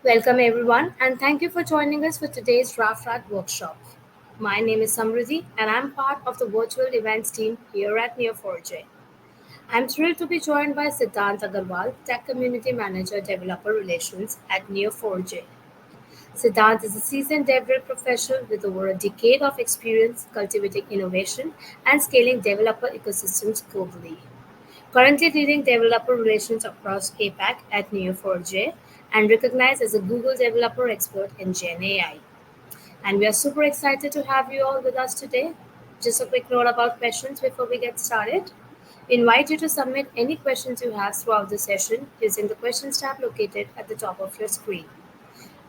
Welcome everyone and thank you for joining us for today's GraphRAG workshop. My name is Samriddhi and I'm part of the virtual events team here at Neo4j. I'm thrilled to be joined by Siddhant Agarwal, Tech Community Manager Developer Relations at Neo4j. Siddhant is a seasoned DevRel professional with over a decade of experience cultivating innovation and scaling developer ecosystems globally. Currently leading developer relations across APAC at Neo4j and recognized as a Google developer expert in Gen AI. And we are super excited to have you all with us today. Just a quick note about questions before we get started. We invite you to submit any questions you have throughout the session using the questions tab located at the top of your screen.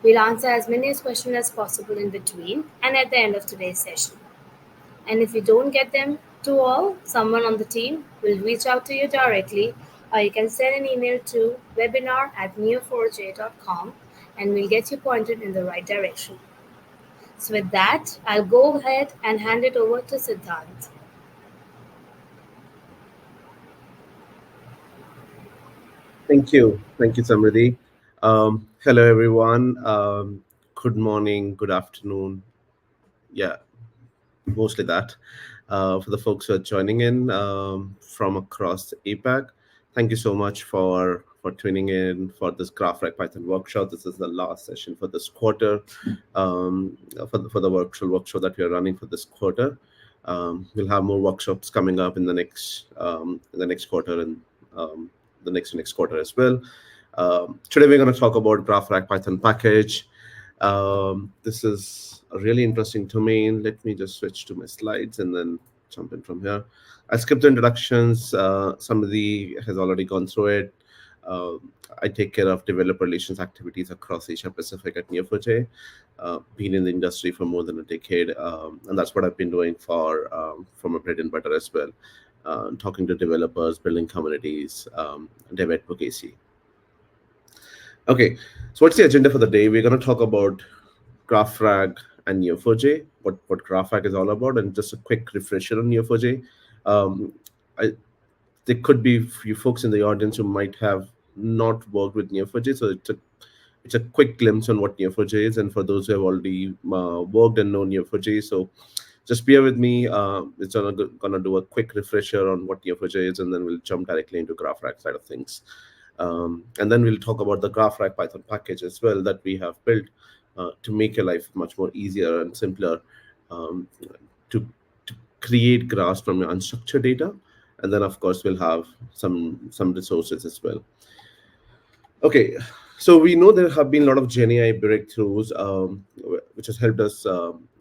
We'll answer as many questions as possible in between and at the end of today's session. And if you don't get them to all, someone on the team will reach out to you directly, or you can send an email to webinar@neo4j.com and we'll get you pointed in the right direction. So, with that, I'll go ahead and hand it over to Siddhant. Thank you, Samriddhi. Hello, everyone. Good morning, good afternoon. Yeah, mostly that. For the folks who are joining in from across the APAC, thank you so much for tuning in for this GraphRAG Python workshop. This is the last session for this quarter, for the virtual workshop that we are running for this quarter. We'll have more workshops coming up in the next quarter and the next quarter as well. Today we're going to talk about GraphRAG Python package. This is a really interesting domain. Let me just switch to my slides and then jump in from here. I skipped the introductions. Somebody has already gone through it. I take care of developer relations activities across Asia Pacific at Neo4j. Been in the industry for more than a decade, and that's what I've been doing for my bread and butter as well. Talking to developers, building communities, dev advocacy. Okay, so what's the agenda for the day? We're going to talk about GraphRAG and Neo4j, what GraphRAG is all about, and just a quick refresher on Neo4j. There could be a few folks in the audience who might have not worked with Neo4j, so it's a quick glimpse on what Neo4j is, and for those who have already worked and know Neo4j, so just bear with me. It's gonna do a quick refresher on what Neo4j is, and then we'll jump directly into GraphRAG side of things. And then we'll talk about the GraphRAG Python package as well that we have built to make your life much more easier and simpler to create graphs from your unstructured data. And then, of course, we'll have some resources as well. Okay, so we know there have been a lot of Gen AI breakthroughs, which has helped us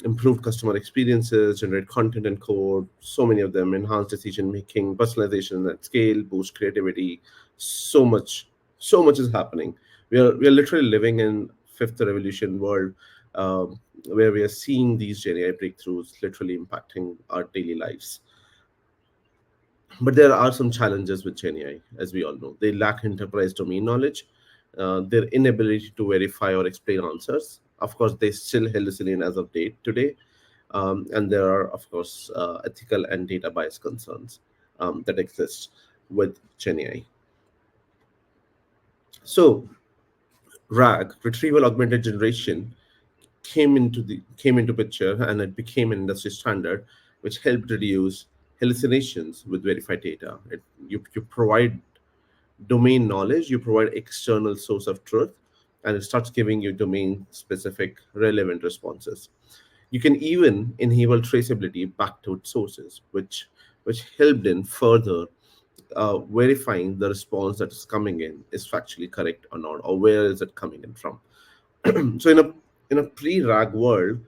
improve customer experiences, generate content and code, so many of them, enhance decision making, personalization at scale, boost creativity. So much is happening. We are literally living in fifth revolution world, where we are seeing these Gen AI breakthroughs literally impacting our daily lives. But there are some challenges with Gen AI, as we all know. They lack enterprise domain knowledge, their inability to verify or explain answers. Of course, they still hallucinate as of date today. And there are, of course, ethical and data bias concerns that exist with Gen AI. So, RAG, retrieval augmented generation, came into picture, and it became an industry standard, which helped reduce hallucinations with verified data. You provide domain knowledge, you provide external source of truth, and it starts giving you domain specific relevant responses. You can even enable traceability back to its sources, which helped in further verifying the response that is coming in is factually correct or not, or where is it coming in from. So in a pre-RAG world,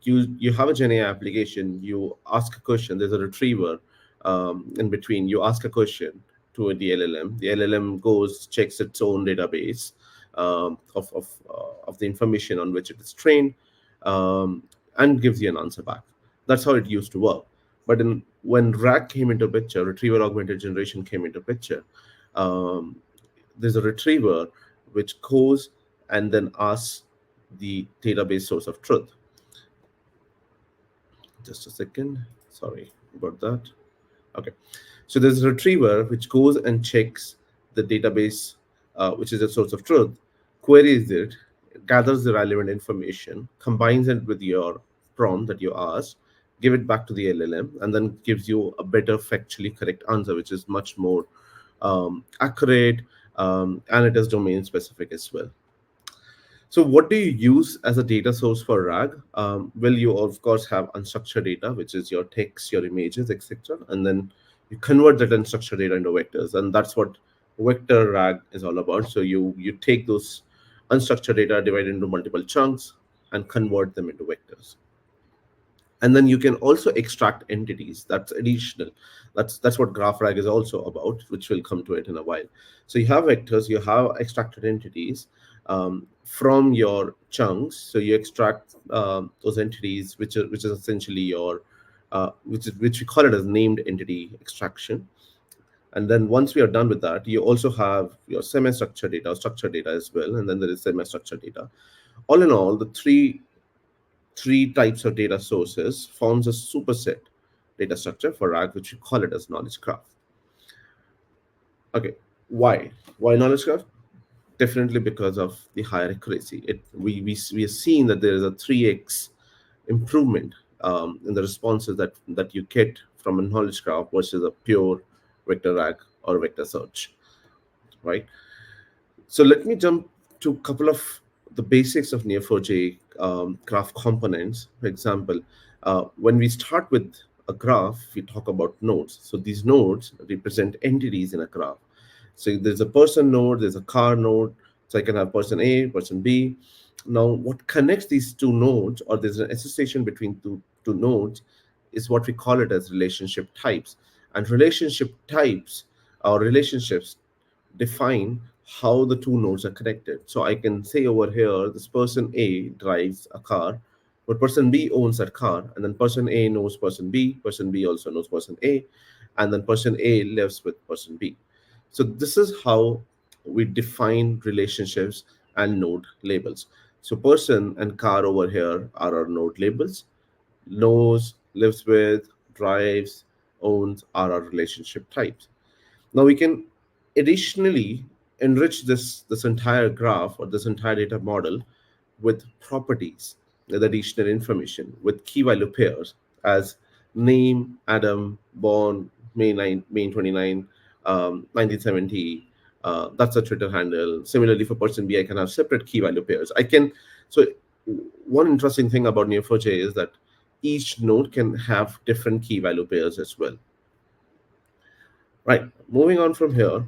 you have a Gen AI application. You ask a question. There's a retriever in between. You ask a question to the LLM. The LLM goes, checks its own database of the information on which it is trained, and gives you an answer back. That's how it used to work. But when RAG came into picture, retrieval augmented generation came into picture. There's a retriever which goes and then asks the database source of truth. Just a second. Sorry about that. Okay. So there's a retriever which goes and checks the database, which is a source of truth, queries it, gathers the relevant information, combines it with your prompt that you asked, give it back to the LLM, and then gives you a better factually correct answer, which is much more accurate, and it is domain specific as well. So, what do you use as a data source for RAG? Well, you of course have unstructured data, which is your text, your images, etc., and then you convert that unstructured data into vectors, and that's what vector RAG is all about. So you take those unstructured data, divide it into multiple chunks, and convert them into vectors. And then you can also extract entities. That's additional. That's what GraphRAG is also about, which we'll come to it in a while. So you have vectors, you have extracted entities from your chunks. So you extract those entities, which is essentially your which we call it as named entity extraction. And then once we are done with that, you also have your semi-structured data, structured data as well, and then there is semi-structured data. All in all, the three types of data sources forms a superset data structure for RAG, which we call it as knowledge graph. Okay, why knowledge graph? Definitely because of the higher accuracy. We are seeing that there is a 3x improvement in the responses that you get from a knowledge graph versus a pure vector RAG or vector search, right? So let me jump to a couple of the basics of Neo4j graph components. For example, when we start with a graph, we talk about nodes. So these nodes represent entities in a graph. So there's a person node, there's a car node. So I can have person A, person B. Now, what connects these two nodes, or there's an association between two nodes, is what we call it as relationship types. And relationship types or relationships define how the two nodes are connected. So I can say over here, this person A drives a car, but person B owns that car, and then person A knows person B also knows person A, and then person A lives with person B. So this is how we define relationships and node labels. So person and car over here are our node labels. Knows, lives with, drives, owns are our relationship types. Now we can additionally enrich this entire graph or this entire data model with properties, with additional information, with key value pairs as name, Adam, born May 29, 1970. That's a Twitter handle. Similarly, for person B, I can have separate key value pairs. I can so one interesting thing about Neo4j is that each node can have different key value pairs as well. Right. Moving on from here,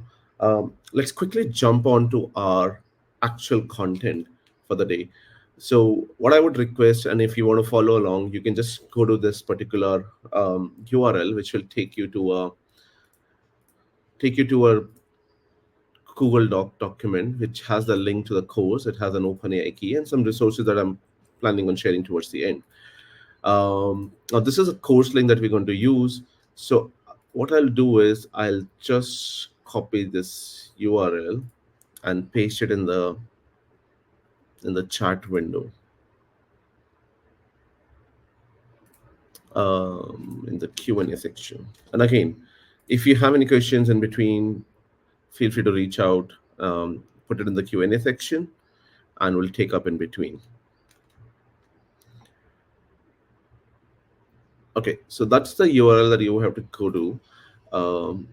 let's quickly jump on to our actual content for the day. So, what I would request, and if you want to follow along, you can just go to this particular URL, which will take you to a Google Doc document, which has the link to the course. It has an OpenAI key and some resources that I'm planning on sharing towards the end. Now this is a course link that we're going to use. So what I'll do is I'll just copy this URL and paste it in the chat window, in the Q&A section. And again, if you have any questions in between, feel free to reach out, put it in the Q&A section, and we'll take up in between. Okay, so that's the URL that you have to go to. Um,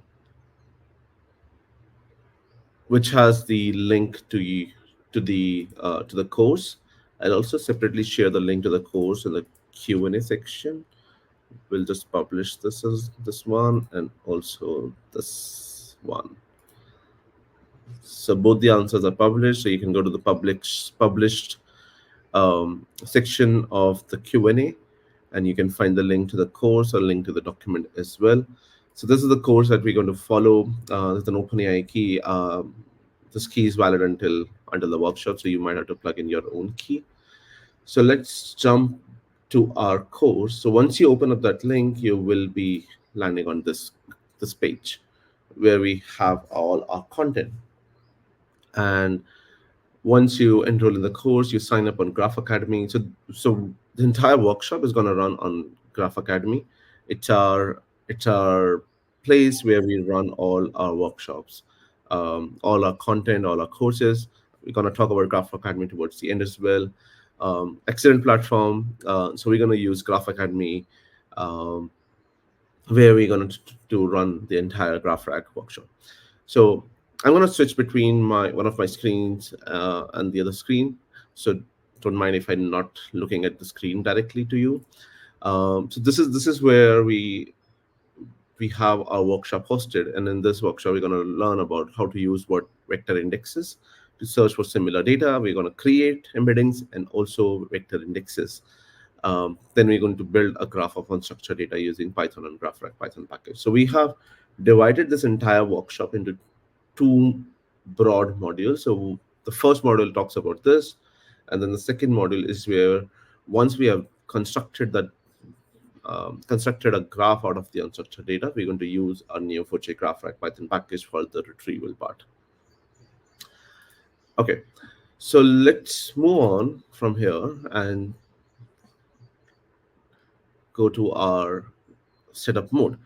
which has the link to the course. I'll also separately share the link to the course in the Q&A section. We'll just publish this as this one and also this one. So both the answers are published. So you can go to the published section of the Q&A, and you can find the link to the course or link to the document as well. So this is the course that we're going to follow. There's an OpenAI key. This key is valid until the workshop, so you might have to plug in your own key. So let's jump to our course. So once you open up that link, you will be landing on this page where we have all our content. And once you enroll in the course, you sign up on Graph Academy. So the entire workshop is going to run on Graph Academy. It's our place where we run all our workshops, all our content, all our courses. we're going to talk about Graph Academy towards the end as well. Excellent platform. So we're going to use Graph Academy, um, where we're going to run the entire GraphRAG workshop. So I'm going to switch between my one of my screens and the other screen. So don't mind if I'm not looking at the screen directly to you. So this is where we have our workshop hosted, and in this workshop we're going to learn about how to use what vector indexes to search for similar data. We're going to create embeddings and also vector indexes. Then we're going to build a graph of unstructured data using Python and GraphRAG Python package. So we have divided this entire workshop into two broad modules. So the first module talks about this, and then the second module is where once we have constructed a graph out of the unstructured data, we're going to use our Neo4j GraphRAG Python package for the retrieval part. Okay, so let's move on from here and go to our setup mode.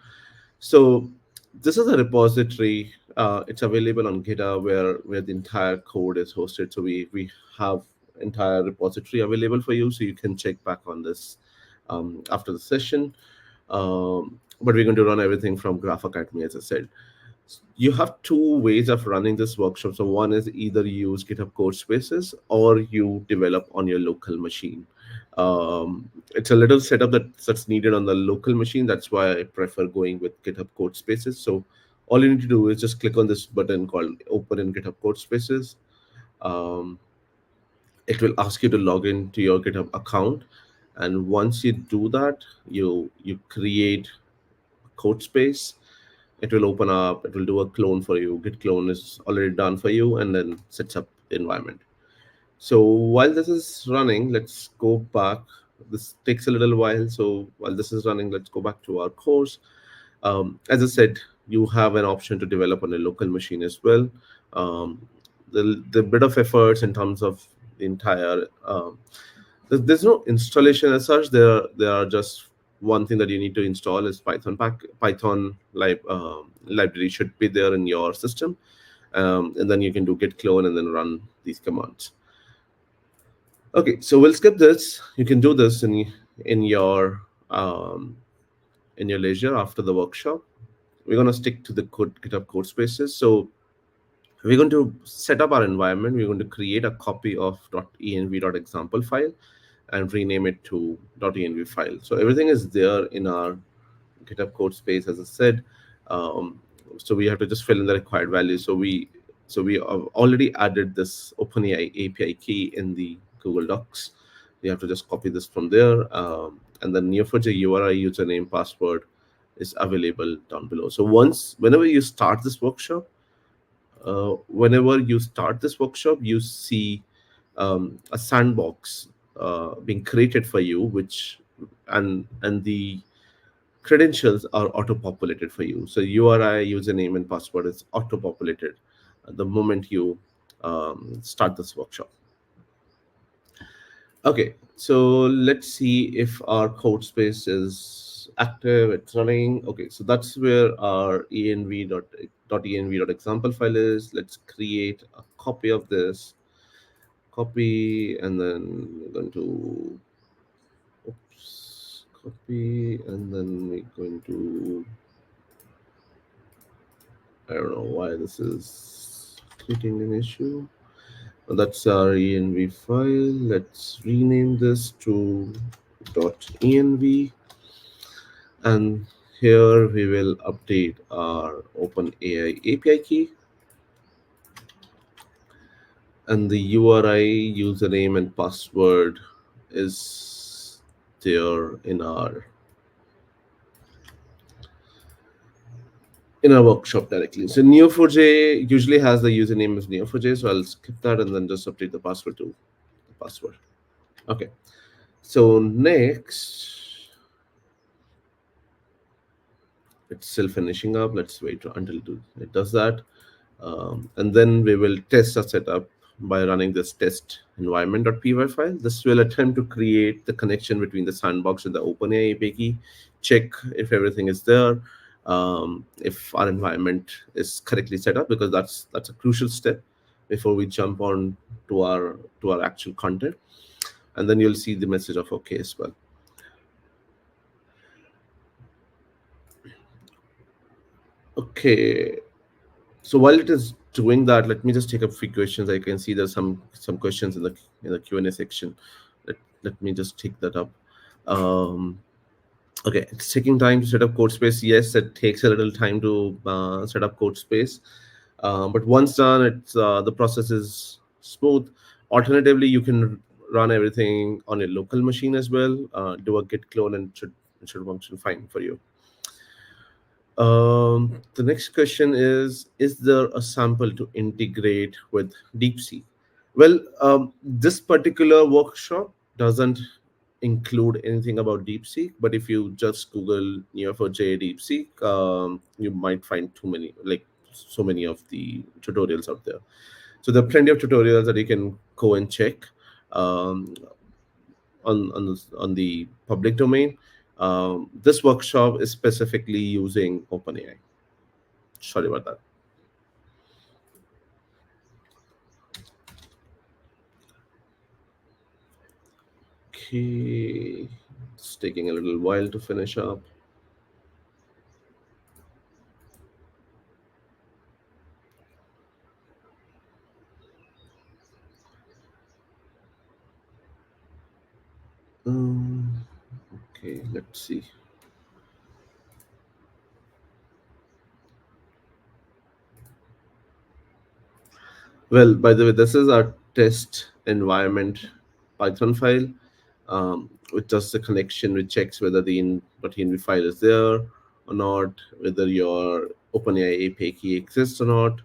So this is a repository. It's available on GitHub where the entire code is hosted. So we have entire repository available for you, so you can check back on this after the session. But we're going to run everything from Graph Academy, as I said. You have two ways of running this workshop. So one is either you use GitHub code spaces or you develop on your local machine. It's a little setup that's needed on the local machine. That's why I prefer going with GitHub code spaces. So all you need to do is just click on this button called open in GitHub code spaces. um, it will ask you to log in to your GitHub account, and once you do that, you create a code space. It will open up, it will do a clone for you. Git clone is already done for you, and then sets up the environment. So while this is running, let's go back. This takes a little while, so while this is running, let's go back to our course. As I said, you have an option to develop on a local machine as well. The bit of efforts in terms of the entire there's no installation as such. There are just one thing that you need to install is Python library should be there in your system, and then you can do git clone and then run these commands. Okay, so we'll skip this. You can do this in your um, in your leisure after the workshop. We're going to stick to the GitHub code spaces. So we're going to set up our environment. We're going to create a copy of .env.example file and rename it to .env file. So everything is there in our GitHub code space, as I said. So we have to just fill in the required values. So we have already added this OpenAI API key in the Google Docs. You have to just copy this from there, and then Neo4j URI username password is available down below. So whenever you start this workshop, you see a sandbox being created for you, which and the credentials are auto-populated for you. So URI, username, and password is auto-populated the moment you start this workshop. Okay, so let's see if our code space is active, it's running. Okay, so that's where our env.example file is. Let's create a copy of this. Copy, and then we're going to copy, and then we're going to, I don't know why this is creating an issue. That's our env file. Let's rename this to .env, and here we will update our OpenAI API key, and the URI, username, and password is there in our workshop directly. So Neo4j usually has the username as Neo4j, so I'll skip that and then just update the password to the password. Okay. So next, it's still finishing up. Let's wait until it does that. And then we will test our setup by running this test environment.py file. This will attempt to create the connection between the sandbox and the OpenAI API key, check if everything is there, if our environment is correctly set up, because that's a crucial step. before we jump on to our actual content, and then you'll see the message of okay as well. Okay, so while it is doing that, let me just take a few questions. I can see there's some questions in the Q&A section. Let me just take that up. um Okay, it's taking time to set up code space. Yes, it takes a little time to set up code space, but once done, the process is smooth. Alternatively, you can run everything on a local machine as well. Do a git clone, and it should function fine for you. The next question is there a sample to integrate with DeepSeek? Well, this particular workshop doesn't include anything about DeepSeek, but if you just Google Neo4j DeepSeek, you might find too many, like so many of the tutorials out there. So there are plenty of tutorials that you can go and check um, on the public domain. This workshop is specifically using OpenAI. Sorry about that. Okay, it's taking a little while to finish up. Um, okay, let's see. Well, by the way, this is our test environment Python file, which does the connection, which checks whether the .env file is there or not, whether your OpenAI API key exists or not.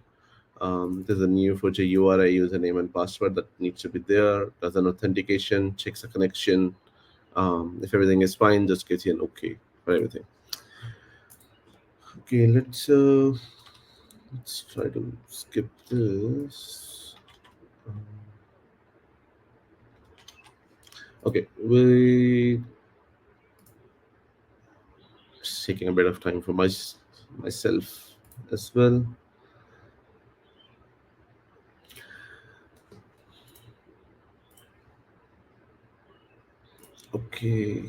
There's a Neo4j URI username and password that needs to be there. Does an authentication, checks the connection. If everything is fine, just gets you an okay for everything. Okay, let's try to skip this. Okay, we it's taking a bit of time for myself as well. Okay,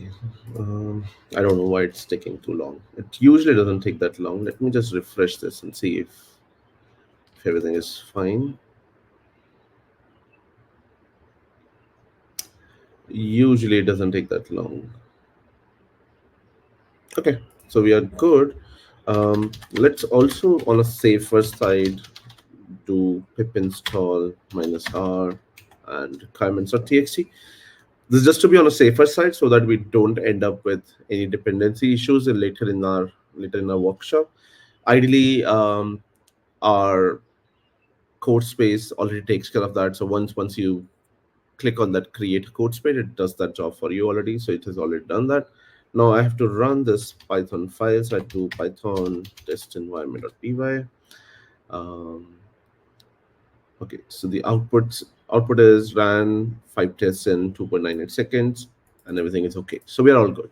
um, I don't know why it's taking too long. It usually doesn't take that long. Let me just refresh this and see if everything is fine. Usually it doesn't take that long. Okay, so we are good. Let's also, on a safer side, do pip install -r and requirements.txt. This is just to be on a safer side so that we don't end up with any dependency issues later in our workshop. Ideally, our code space already takes care of that. So once you click on that create code space, it does that job for you already. So it has already done that. Now I have to run this Python file. So I do Python test environment.py. Um, okay, so the output is ran 5 tests in 2.98 seconds, and everything is okay. So we are all good.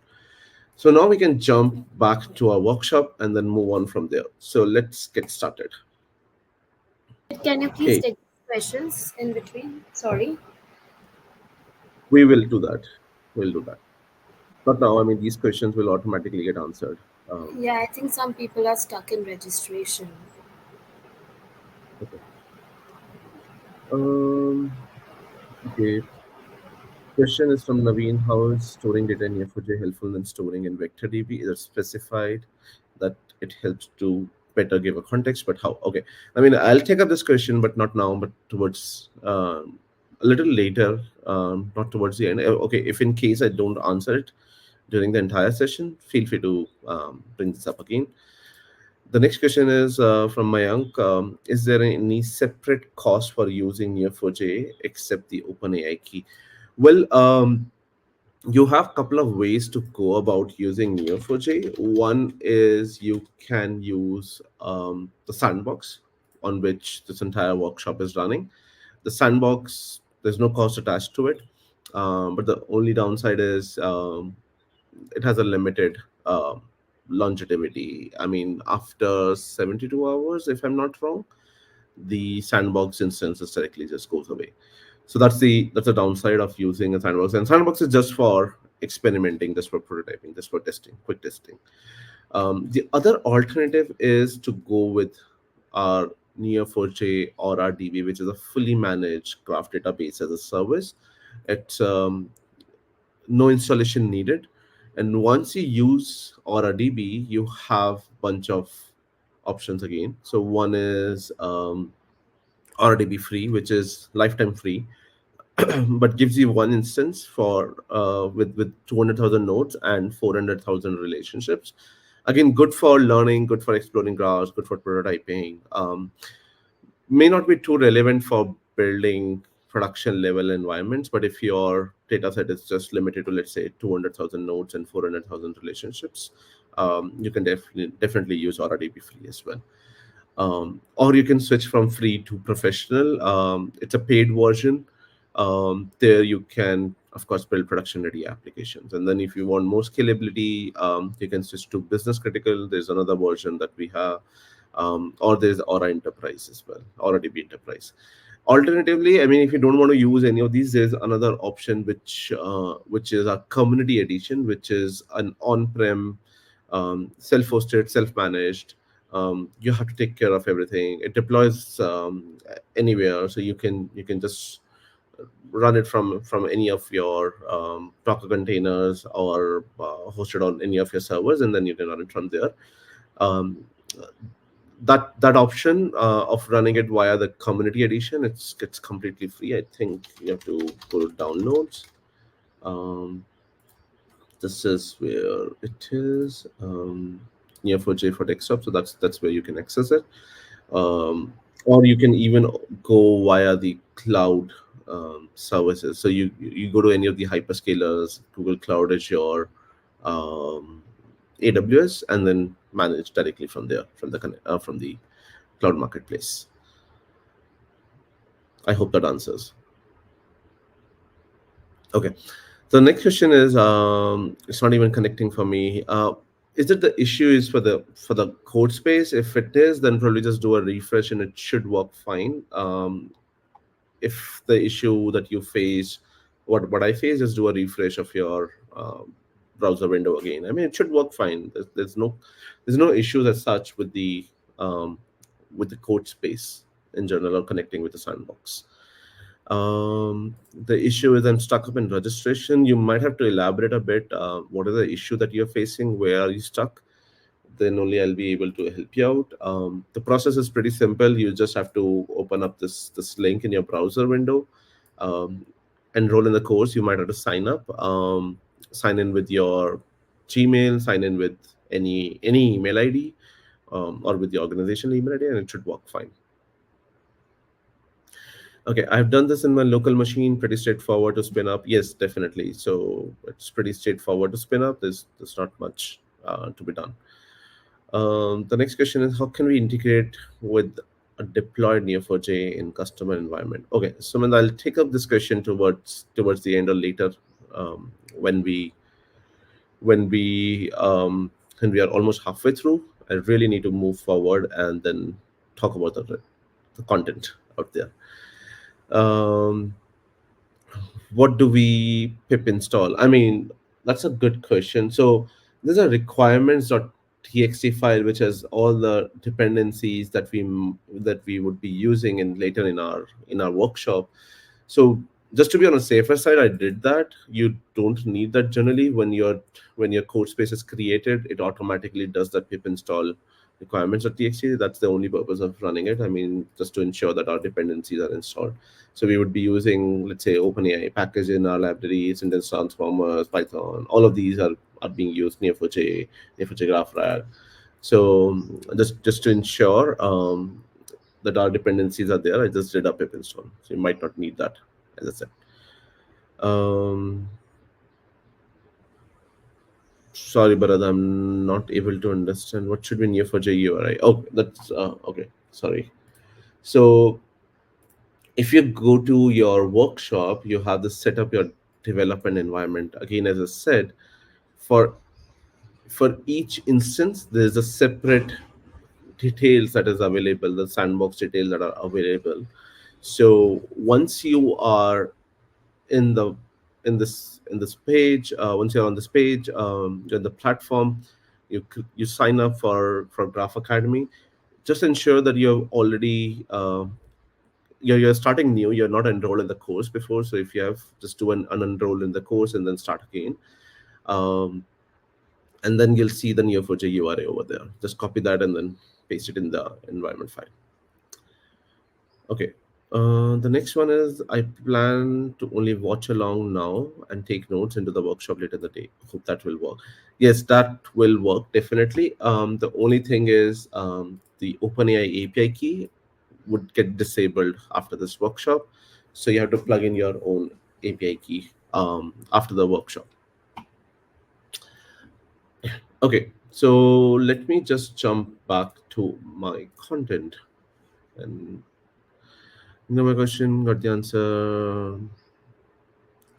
So now we can jump back to our workshop and then move on from there. So let's get started. Can you please Okay, take questions in between? Sorry. we will do that. We'll do that. Not now. I mean, these questions will automatically get answered. Yeah, I think some people are stuck in registration. Okay. Um, okay. Question is from Naveen. How is storing data in Neo4j helpful than storing in vector DB? Is it specified that it helps to better give a context? But how? Okay. I mean, I'll take up this question, but not now, but towards a little later, not towards the end. Okay. If in case I don't answer it during the entire session, feel free to bring this up again. The next question is from Mayank. Is there any separate cost for using Neo4j except the OpenAI key? Well, you have a couple of ways to go about using Neo4j. One is you can use the sandbox on which this entire workshop is running. The sandbox, there's no cost attached to it, but the only downside is it has a limited longevity. I mean, after 72 hours, if I'm not wrong, the sandbox instances directly just goes away. So that's the downside of using a sandbox. And sandbox is just for experimenting, just for prototyping, just for testing, quick testing. The other alternative is to go with our Neo4j or our DB, which is a fully managed graph database as a service. It's no installation needed, and once you use Aura DB, you have bunch of options again. So one is Aura DB free, which is lifetime free, but gives you one instance for with 200,000 nodes and 400,000 relationships. Again, good for learning, good for exploring graphs, good for prototyping. May not be too relevant for building production level environments, but if your data set is just limited to, let's say, 200,000 nodes and 400,000 relationships, you can definitely use Aura DB free as well. Or you can switch from free to professional. It's a paid version. There you can, of course, build production ready applications. And then if you want more scalability, you can switch to business critical. There's another version that we have. Or there's Aura Enterprise as well, Aura DB Enterprise. Alternatively, I mean, if you don't want to use any of these, there's another option which is a community edition, which is an on-prem, self-hosted, self-managed. You have to take care of everything. It deploys anywhere, so you can just run it from any of your Docker containers, or hosted on any of your servers, and then you can run it from there. Um, that option of running it via the community edition, it's completely free. I think you have to go to downloads. Um, this is where it is, Neo4j for desktop, so that's where you can access it. Or you can even go via the cloud services. So you go to any of the hyperscalers, Google Cloud, Azure, um, AWS, and then manage directly from there, from the cloud marketplace. I hope that answers. Okay. So the next question is, it's not even connecting for me. Is it the issue is for the code space? If it is, then probably just do a refresh and it should work fine. If the issue that you face, what I face, is do a refresh of your browser window again. I mean, it should work fine. There's no issues as such um, with the code space in general, or connecting with the sandbox. The issue is I'm stuck up in registration. You might have to elaborate a bit. What is the issue that you're facing? Where are you stuck? Then only I'll be able to help you out. The process is pretty simple. You just have to open up this link in your browser window, um, enroll in the course. You might have to sign up, sign in with your Gmail, sign in with any email ID, or with the organizational email ID, and it should work fine. Okay, I've done this in my local machine. Pretty straightforward to spin up. Yes, definitely. So it's pretty straightforward to spin up. There's not much to be done. The next question is, how can we integrate with a deployed Neo4j in customer environment? Okay, so then I'll take up this question towards the end or later, um, when we when we when we are almost halfway through. I really need to move forward and then talk about the content out there. Um, what do we pip install? I mean, that's a good question. So there's a requirements.txt file which has all the dependencies that we would be using in later in our workshop. So just to be on a safer side, I did that. You don't need that generally. When your code space is created, it automatically does that pip install requirements.txt. That's the only purpose of running it. I mean, just to ensure that our dependencies are installed. So we would be using, let's say, OpenAI package in our library, sentence transformers, Python. All of these are being used, Neo4j, Neo4j GraphRAG. So just to ensure that our dependencies are there, I just did a pip install. So you might not need that, as I said. Um, Sorry, Bharat, I'm not able to understand what should be Neo4j URI. Oh, that's okay. Sorry. So if you go to your workshop, you have to set up your development environment. Again, as I said, for each instance, there's a separate details that is available, the sandbox details that are available. So once you are in the in this page, once you're on this page, in the platform, you sign up for Graph Academy. Just ensure that you've already you're starting new, you're not enrolled in the course before. So if you have, just do an unenroll in the course and then start again. um, and then you'll see the Neo4j URI over there. Just copy that and then paste it in the environment file. Okay. The next one is, I plan to only watch along now and take notes into the workshop later in the day. Hope that will work. Yes, that will work definitely. The only thing is, the OpenAI API key would get disabled after this workshop, so you have to plug in your own API key after the workshop. Okay, so let me just jump back to my content. And my question got the answer.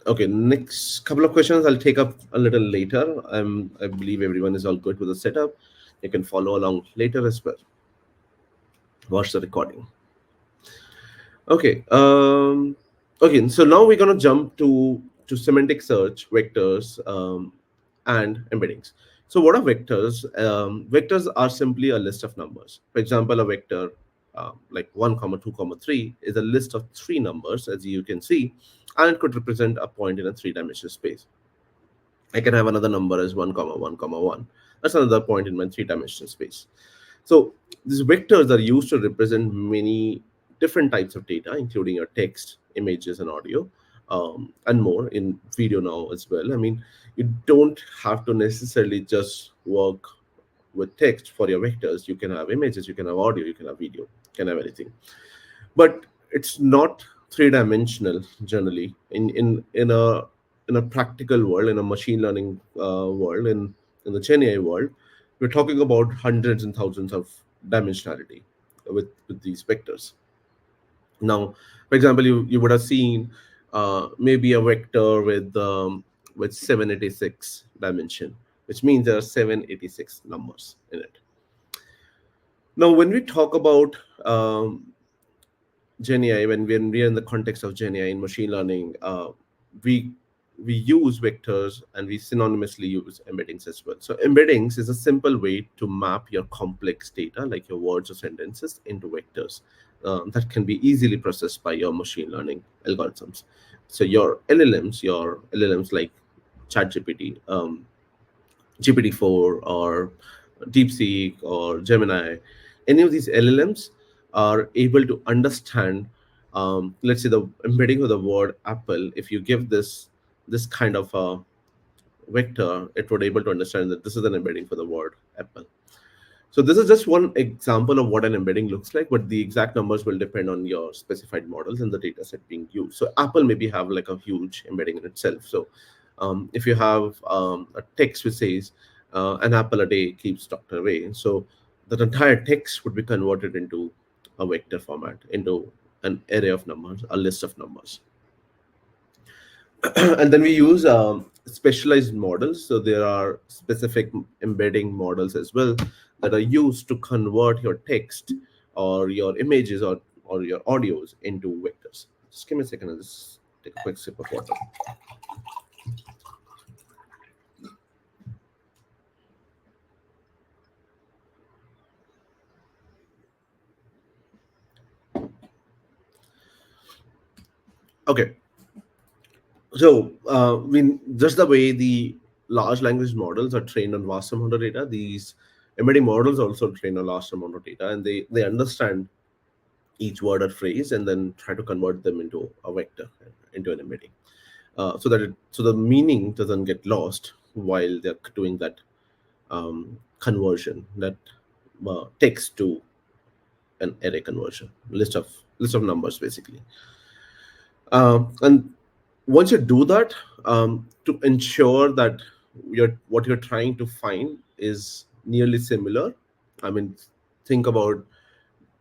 Okay, next couple of questions I'll take up a little later. I believe everyone is all good with the setup. You can follow along later as well. Watch the recording. Okay. Okay. So now we're gonna jump to semantic search, vectors, and embeddings. So what are vectors? Vectors are simply a list of numbers. For example, a vector like 1 comma 2 comma 3 is a list of three numbers, as you can see, and it could represent a point in a three-dimensional space. I can have another number as 1 comma 1 comma 1. That's another point in my three-dimensional space. So these vectors are used to represent many different types of data, including your text, images, and audio, and more in video now as well. I mean, you don't have to necessarily just work with text for your vectors. You can have images, you can have audio, you can have video, you can have anything. But it's not three-dimensional generally. In a practical world, in a machine learning world, in the Gen AI world, we're talking about hundreds and thousands of dimensionality with these vectors. Now, for example, you would have seen maybe a vector with 786 dimension, which means there are 786 numbers in it. Now, when we talk about Gen AI, when we are in the context of Gen AI in machine learning, we we use vectors and we synonymously use embeddings as well. So embeddings is a simple way to map your complex data, like your words or sentences, into vectors that can be easily processed by your machine learning algorithms. So your LLMs like ChatGPT, GPT-4, or DeepSeek, or Gemini, any of these LLMs are able to understand, let's say, the embedding of the word apple. If you give this kind of a vector, it would able to understand that this is an embedding for the word apple. So this is just one example of what an embedding looks like, but the exact numbers will depend on your specified models and the data set being used. So Apple maybe have like a huge embedding in itself. So if you have a text which says an apple a day keeps doctor away, so that entire text would be converted into a vector format, into an array of numbers, a list of numbers. And then we use specialized models. So there are specific embedding models as well that are used to convert your text or your images or your audios into vectors. Just give me a second. I'll just take a quick sip of water. Okay. So we just the way the large language models are trained on vast amount of data, these embedding models also train a large amount of data, and they understand each word or phrase and then try to convert them into a vector, into an embedding, so the meaning doesn't get lost while they're doing that conversion, that text to an array conversion, list of numbers basically. And once you do that, to ensure that what you're trying to find is nearly similar, I mean, think about,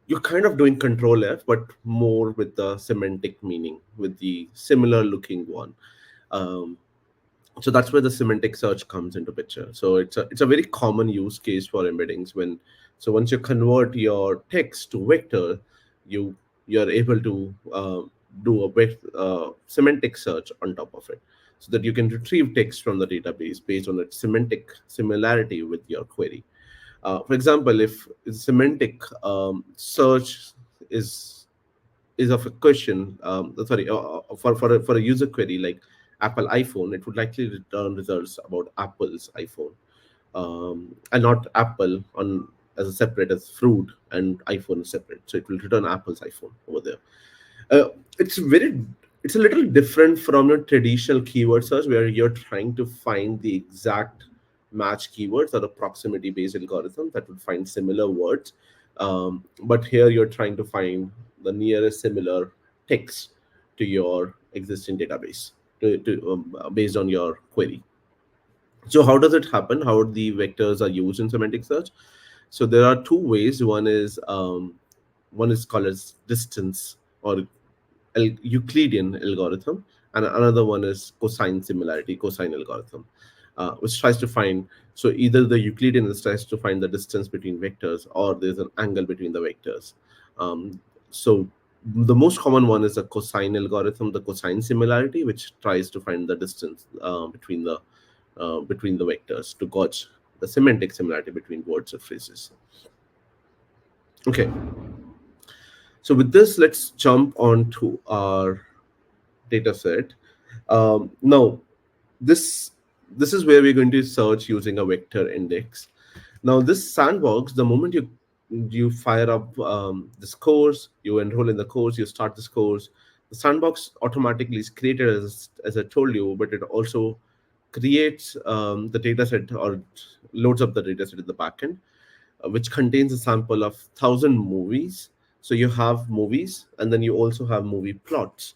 you're kind of doing control F, but more with the semantic meaning, with the similar looking one. Um, so that's where the semantic search comes into picture. So it's a very common use case for embeddings when So once you convert your text to vector, you you're able to do a semantic search on top of it, so that you can retrieve text from the database based on its semantic similarity with your query. For example, if semantic search is is of a question, sorry, for a user query like Apple iPhone, it would likely return results about Apple's iPhone, and not Apple on as a separate as fruit and iPhone is separate. So it will return Apple's iPhone over there. uh, it's very it's a little different from your traditional keyword search where you're trying to find the exact match keywords or a proximity based algorithm that would find similar words. But here you're trying to find the nearest similar text to your existing database based on your query. So how does it happen? How the vectors are used in semantic search? So there are two ways. One is called as distance or Euclidean algorithm, and another one is cosine similarity, cosine algorithm, which tries to find. So either the Euclidean tries to find the distance between vectors, or there's an angle between the vectors. So the most common one is the cosine algorithm, the cosine similarity, which tries to find the distance between the vectors to gauge the semantic similarity between words or phrases. Okay, so with this, let's jump on to our data set. Now, this this is where we're going to search using a vector index. Now, this sandbox, the moment you fire up this course, you enroll in the course, you start this course, the sandbox automatically is created as I told you, but it also creates the data set or loads up the data set in the backend, which contains a sample of 1,000 movies. So you have movies, and then you also have movie plots.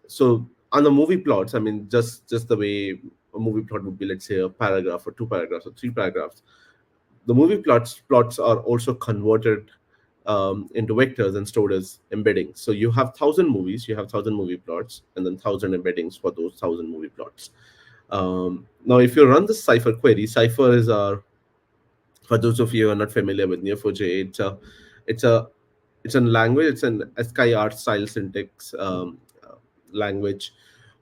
So on the movie plots, I mean, just the way a movie plot would be, let's say a paragraph or two paragraphs or three paragraphs. The movie plots are also converted into vectors and stored as embeddings. So you have 1,000 movies, you have 1,000 movie plots, and then 1,000 embeddings for those 1,000 movie plots. Now, if you run the Cipher query, Cipher is our, for those of you who are not familiar with Neo4j, it's a it's a language. It's an SKR style syntax language,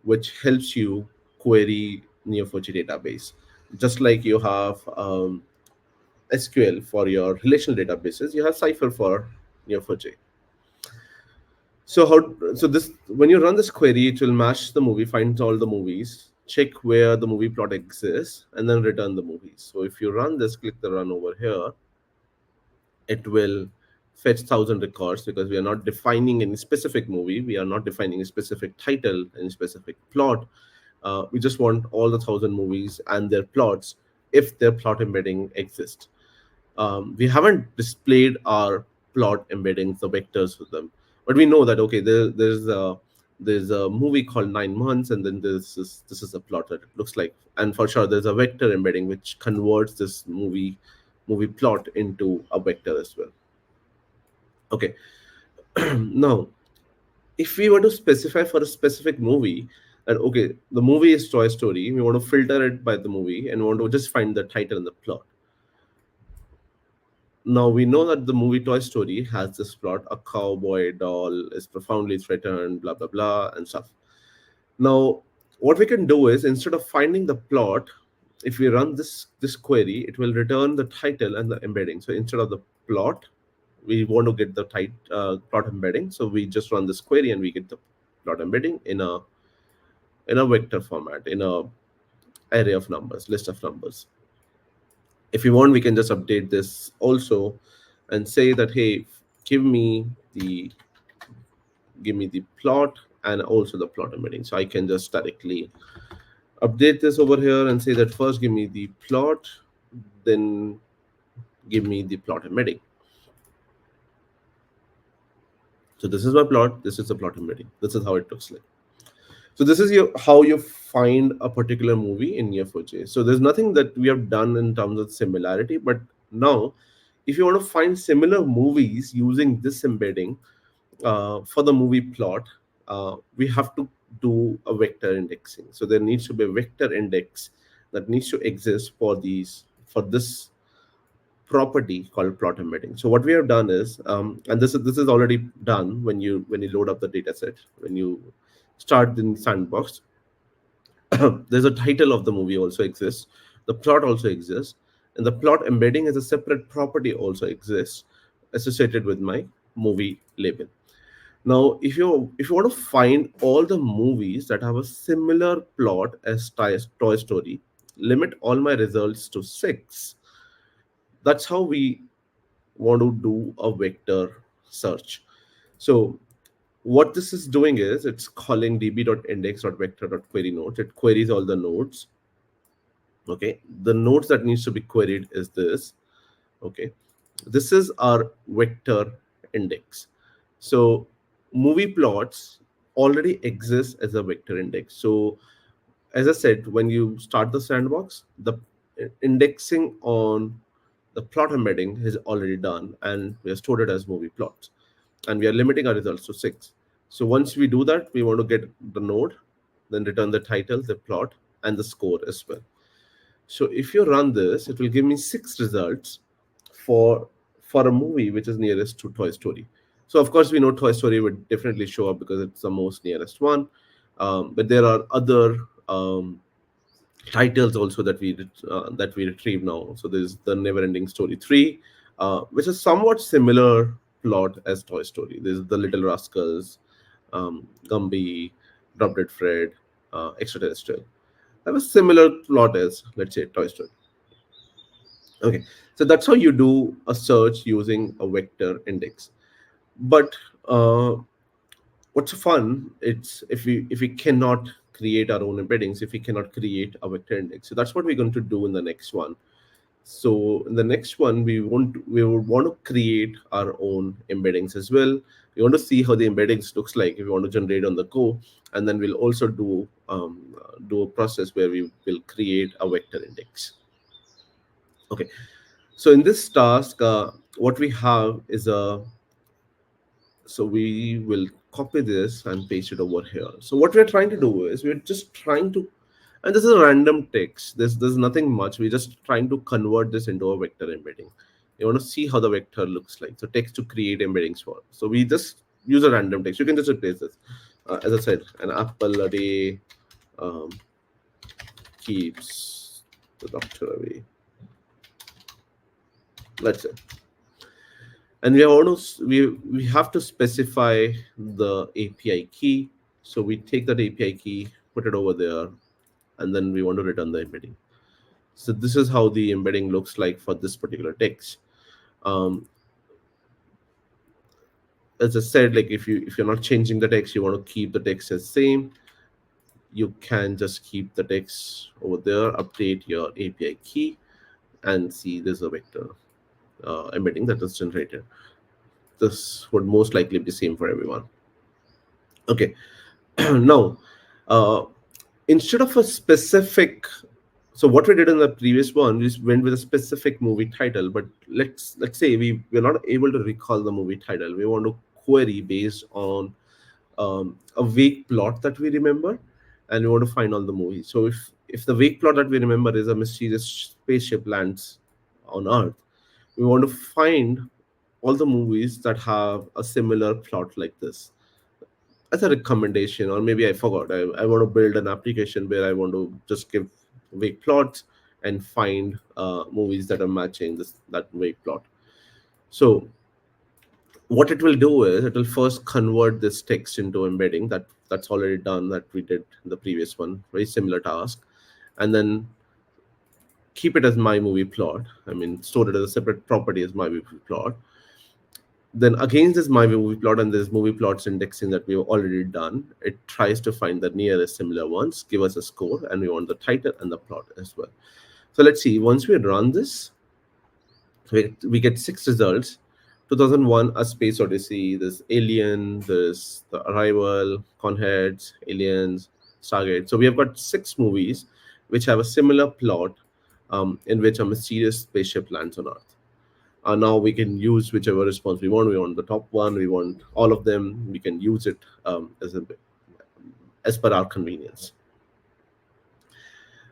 which helps you query Neo4j database. Just like you have SQL for your relational databases, you have Cipher for Neo4j. So this, when you run this query, it will match the movie, finds all the movies, check where the movie plot exists, and then return the movies. So if you run this, click the run over here, it will fetch 1,000 records, because we are not defining any specific movie, we are not defining a specific title, any specific plot. We just want all the 1,000 movies and their plots if their plot embedding exists. We haven't displayed our plot embeddings, the vectors for them, but we know that okay, there's a movie called 9 months, and then this is a plot that it looks like, and for sure there's a vector embedding which converts this movie plot into a vector as well. Okay, now if we were to specify for a specific movie that okay, the movie is Toy Story, we want to filter it by the movie and want to just find the title and the plot. Now we know that the movie Toy Story has this plot: a cowboy doll is profoundly threatened, blah blah blah, and stuff. Now, what we can do is, instead of finding the plot, if we run this query, it will return the title and the embedding. So instead of the plot, we want to get the plot embedding. So we just run this query and we get the plot embedding in a vector format, in a array of numbers, list of numbers. If you want, we can just update this also and say that hey, give me the give me the plot and also the plot embedding. So I can just directly update this over here and say that first give me the plot, then give me the plot embedding. So this is my plot, this is the plot embedding, this is how it looks like. So this is how you find a particular movie in Neo4j. So there's nothing that we have done in terms of similarity, but now if you want to find similar movies using this embedding for the movie plot, we have to do a vector indexing. So there needs to be a vector index that needs to exist for this property called plot embedding. So what we have done is, and this is already done when you load up the data set, when you start in sandbox. There's a title of the movie also exists, the plot also exists, and the plot embedding as a separate property also exists associated with my movie label. Now, if you want to find all the movies that have a similar plot as Toy Story, limit all my results to 6. That's how we want to do a vector search. So what this is doing is it's calling db.index.vector.query nodes. It queries all the nodes. Okay, the nodes that needs to be queried is this. Okay, this is our vector index. So movie plots already exist as a vector index. So as I said, when you start the sandbox, the indexing on the plot embedding is already done, and we have stored it as movie plots, and we are limiting our results to 6. So once we do that, we want to get the node, then return the title, the plot, and the score as well. So if you run this, it will give me 6 results for for a movie which is nearest to Toy Story. So of course we know Toy Story would definitely show up because it's the most nearest one. But there are other titles also that we retrieve now. So there's the Never-Ending Story 3, which is somewhat similar plot as Toy Story. There's the Little Rascals, Gumby, Drop Dead Fred, Extraterrestrial. Have a similar plot as, let's say, Toy Story. Okay, so that's how you do a search using a vector index. But what's fun? It's if we cannot create our own embeddings, if we cannot create a vector index. So that's what we're going to do in the next one. So in the next one, we would want to create our own embeddings as well. We want to see how the embeddings looks like if we want to generate on the go, and then we'll also do a process where we will create a vector index. Okay, so in this task, what we have is a so we will copy this and paste it over here. So what we're trying to do is we're just trying to, and this is a random text, there's nothing much, we're just trying to convert this into a vector embedding. You want to see how the vector looks like, so text to create embeddings for. So we just use a random text, you can just replace this, as I said, an apple a day um, keeps the doctor away, let's say. And we have to specify the API key. So we take that API key, put it over there, and then we want to return the embedding. So this is how the embedding looks like for this particular text. Um, as I said, like if you're not changing the text, you want to keep the text as same. You can just keep the text over there, update your API key, and see there's a vector embedding that is generated. This would most likely be same for everyone. Okay, now uh, instead of a specific, so what we did in the previous one, we just went with a specific movie title, but let's say we're not able to recall the movie title, we want to query based on a vague plot that we remember, and we want to find all the movies. So if the vague plot that we remember is a mysterious spaceship lands on Earth, we want to find all the movies that have a similar plot like this as a recommendation. Or maybe I forgot, I want to build an application where I want to just give vague plots and find movies that are matching that vague plot. So what it will do is it will first convert this text into embedding. That's already done, that we did in the previous one, very similar task. And then keep it as my movie plot, I mean store it as a separate property as my movie plot. Then against this my movie plot and this movie plots indexing that we've already done, it tries to find the nearest similar ones, give us a score, and we want the title and the plot as well. So let's see, once we run this, we get 6 results. 2001 A Space Odyssey, there's Alien, there's The Arrival, Conheads, Aliens, Stargate. So we have got 6 movies which have a similar plot, in which a mysterious spaceship lands on Earth. Now we can use whichever response we want. We want the top one, we want all of them, we can use it as per our convenience.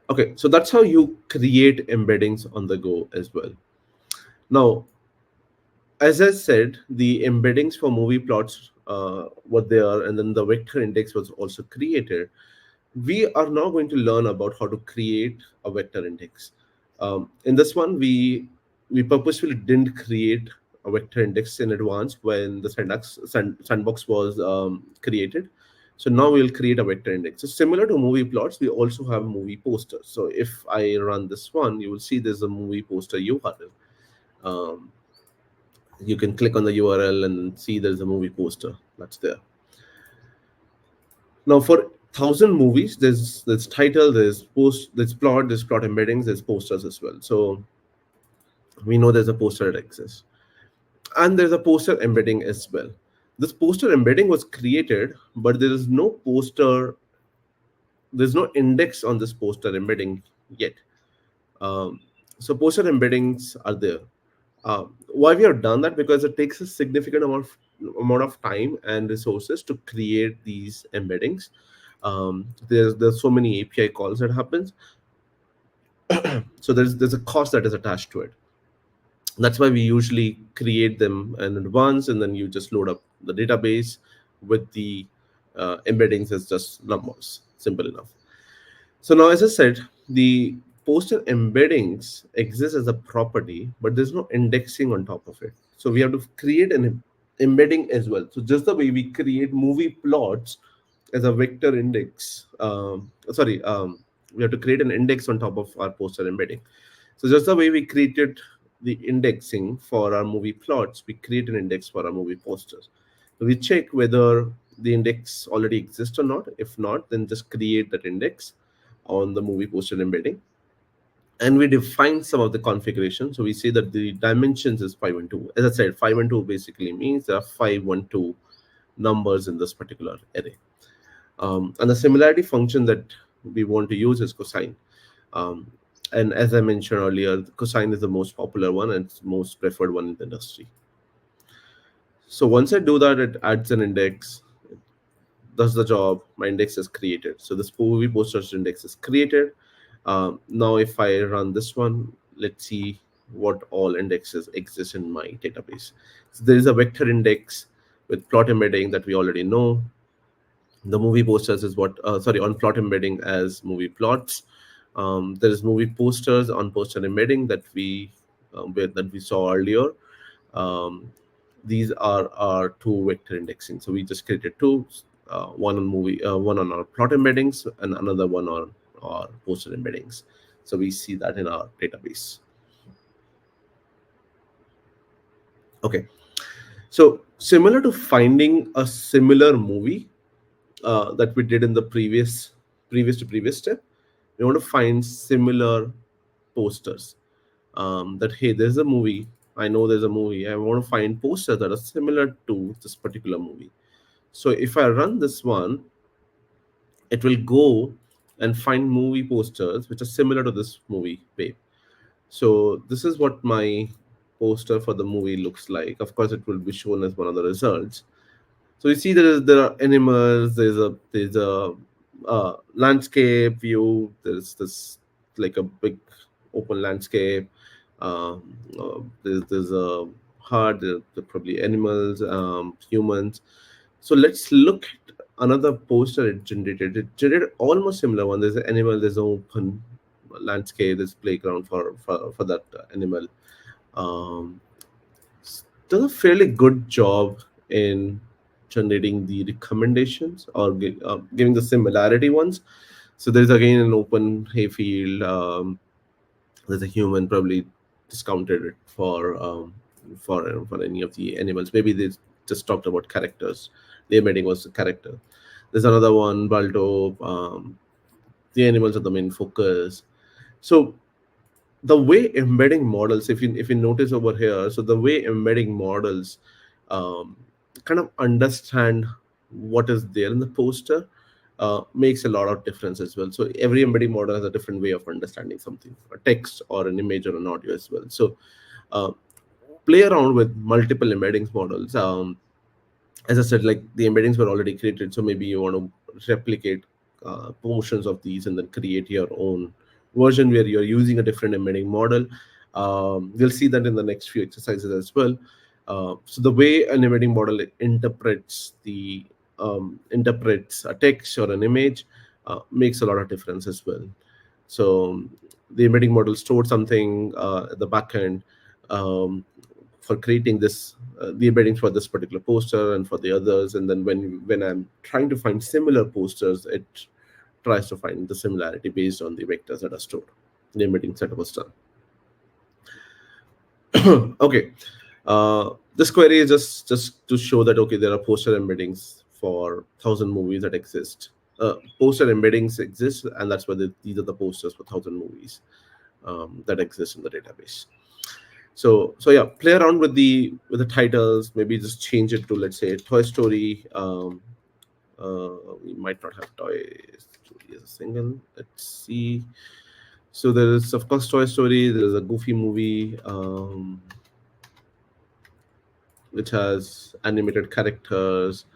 Okay, so that's how you create embeddings on the go as well. Now, as I said, the embeddings for movie plots were there, and then the vector index was also created. We are now going to learn about how to create a vector index. In this one, we purposefully didn't create a vector index in advance when the sandbox was created. So now we'll create a vector index. So similar to movie plots, we also have movie posters. So if I run this one, you will see there's a movie poster URL. Um, you can click on the URL and see there's a movie poster that's there. Now for 1,000 movies, there's title, there's plot embeddings, there's posters as well. So we know there's a poster that exists, and there's a poster embedding as well. This poster embedding was created, but there's no index on this poster embedding yet. Um, so poster embeddings are there. Why we have done that? Because it takes a significant amount of time and resources to create these embeddings. There's so many API calls that happens, so there's a cost that is attached to it. That's why we usually create them in advance, and then you just load up the database with the embeddings as just numbers. Simple enough. So now, as I said, the poster embeddings exist as a property, but there's no indexing on top of it. So we have to create an embedding as well. So just the way we create movie plots as a vector index, we have to create an index on top of our poster embedding. So just the way we created the indexing for our movie plots, we create an index for our movie posters. So we check whether the index already exists or not. If not, then just create that index on the movie poster embedding. And we define some of the configuration. So we say that the dimensions is 512. As I said, 512 basically means there are 512 numbers in this particular array. And the similarity function that we want to use is cosine. Um, and as I mentioned earlier, cosine is the most popular one and it's the most preferred one in the industry. So once I do that, it adds an index, does the job, my index is created. So this movie posters index is created. Now if I run this one, let's see what all indexes exist in my database. So there is a vector index with plot embedding that we already know. The movie posters is what on plot embedding as movie plots. There is movie posters on poster embedding that we saw earlier. um, these are our two vector indexing. So we just created two, one on our plot embeddings and another one on our poster embeddings. So we see that in our database. Okay, so similar to finding a similar movie that we did in the previous step, we want to find similar posters. That hey, there's a movie. I know there's a movie. I want to find posters that are similar to this particular movie. So if I run this one, it will go and find movie posters which are similar to this movie, babe. So this is what my poster for the movie looks like. Of course, it will be shown as one of the results. So you see there are animals. There's a landscape view. There's this like a big open landscape. There's a hut. There are probably animals, humans. So let's look at another poster it generated. It generated almost similar one. There's an animal. There's an open landscape. There's playground for that animal. Um, does a fairly good job in generating the recommendations or giving the similarity ones. So there's again an open hayfield. There's a human probably discounted it for any of the animals. Maybe they just talked about characters. The embedding was the character. There's another one, Balto. The animals are the main focus. So the way embedding models, if you notice over here, so the way embedding models um, kind of understand what is there in the poster makes a lot of difference as well. So every embedding model has a different way of understanding something, a text or an image or an audio as well. So uh, play around with multiple embeddings models. As I said, like the embeddings were already created, so maybe you want to replicate portions of these and then create your own version where you're using a different embedding model. We'll see that in the next few exercises as well. So the way an embedding model interprets a text or an image makes a lot of difference as well. So the embedding model stored something at the back end um, for creating this the embeddings for this particular poster and for the others, and then when I'm trying to find similar posters, it tries to find the similarity based on the vectors that are stored. The embedding setup was done. Okay, this query is just to show that okay, there are poster embeddings for 1,000 movies that exist. Poster embeddings exist, and that's why these are the posters for 1,000 movies that exist in the database. So yeah, play around with the titles. Maybe just change it to, let's say, Toy Story. We might not have Toy Story as a single. Let's see. So there is, of course, Toy Story. There is a Goofy movie, which has animated characters.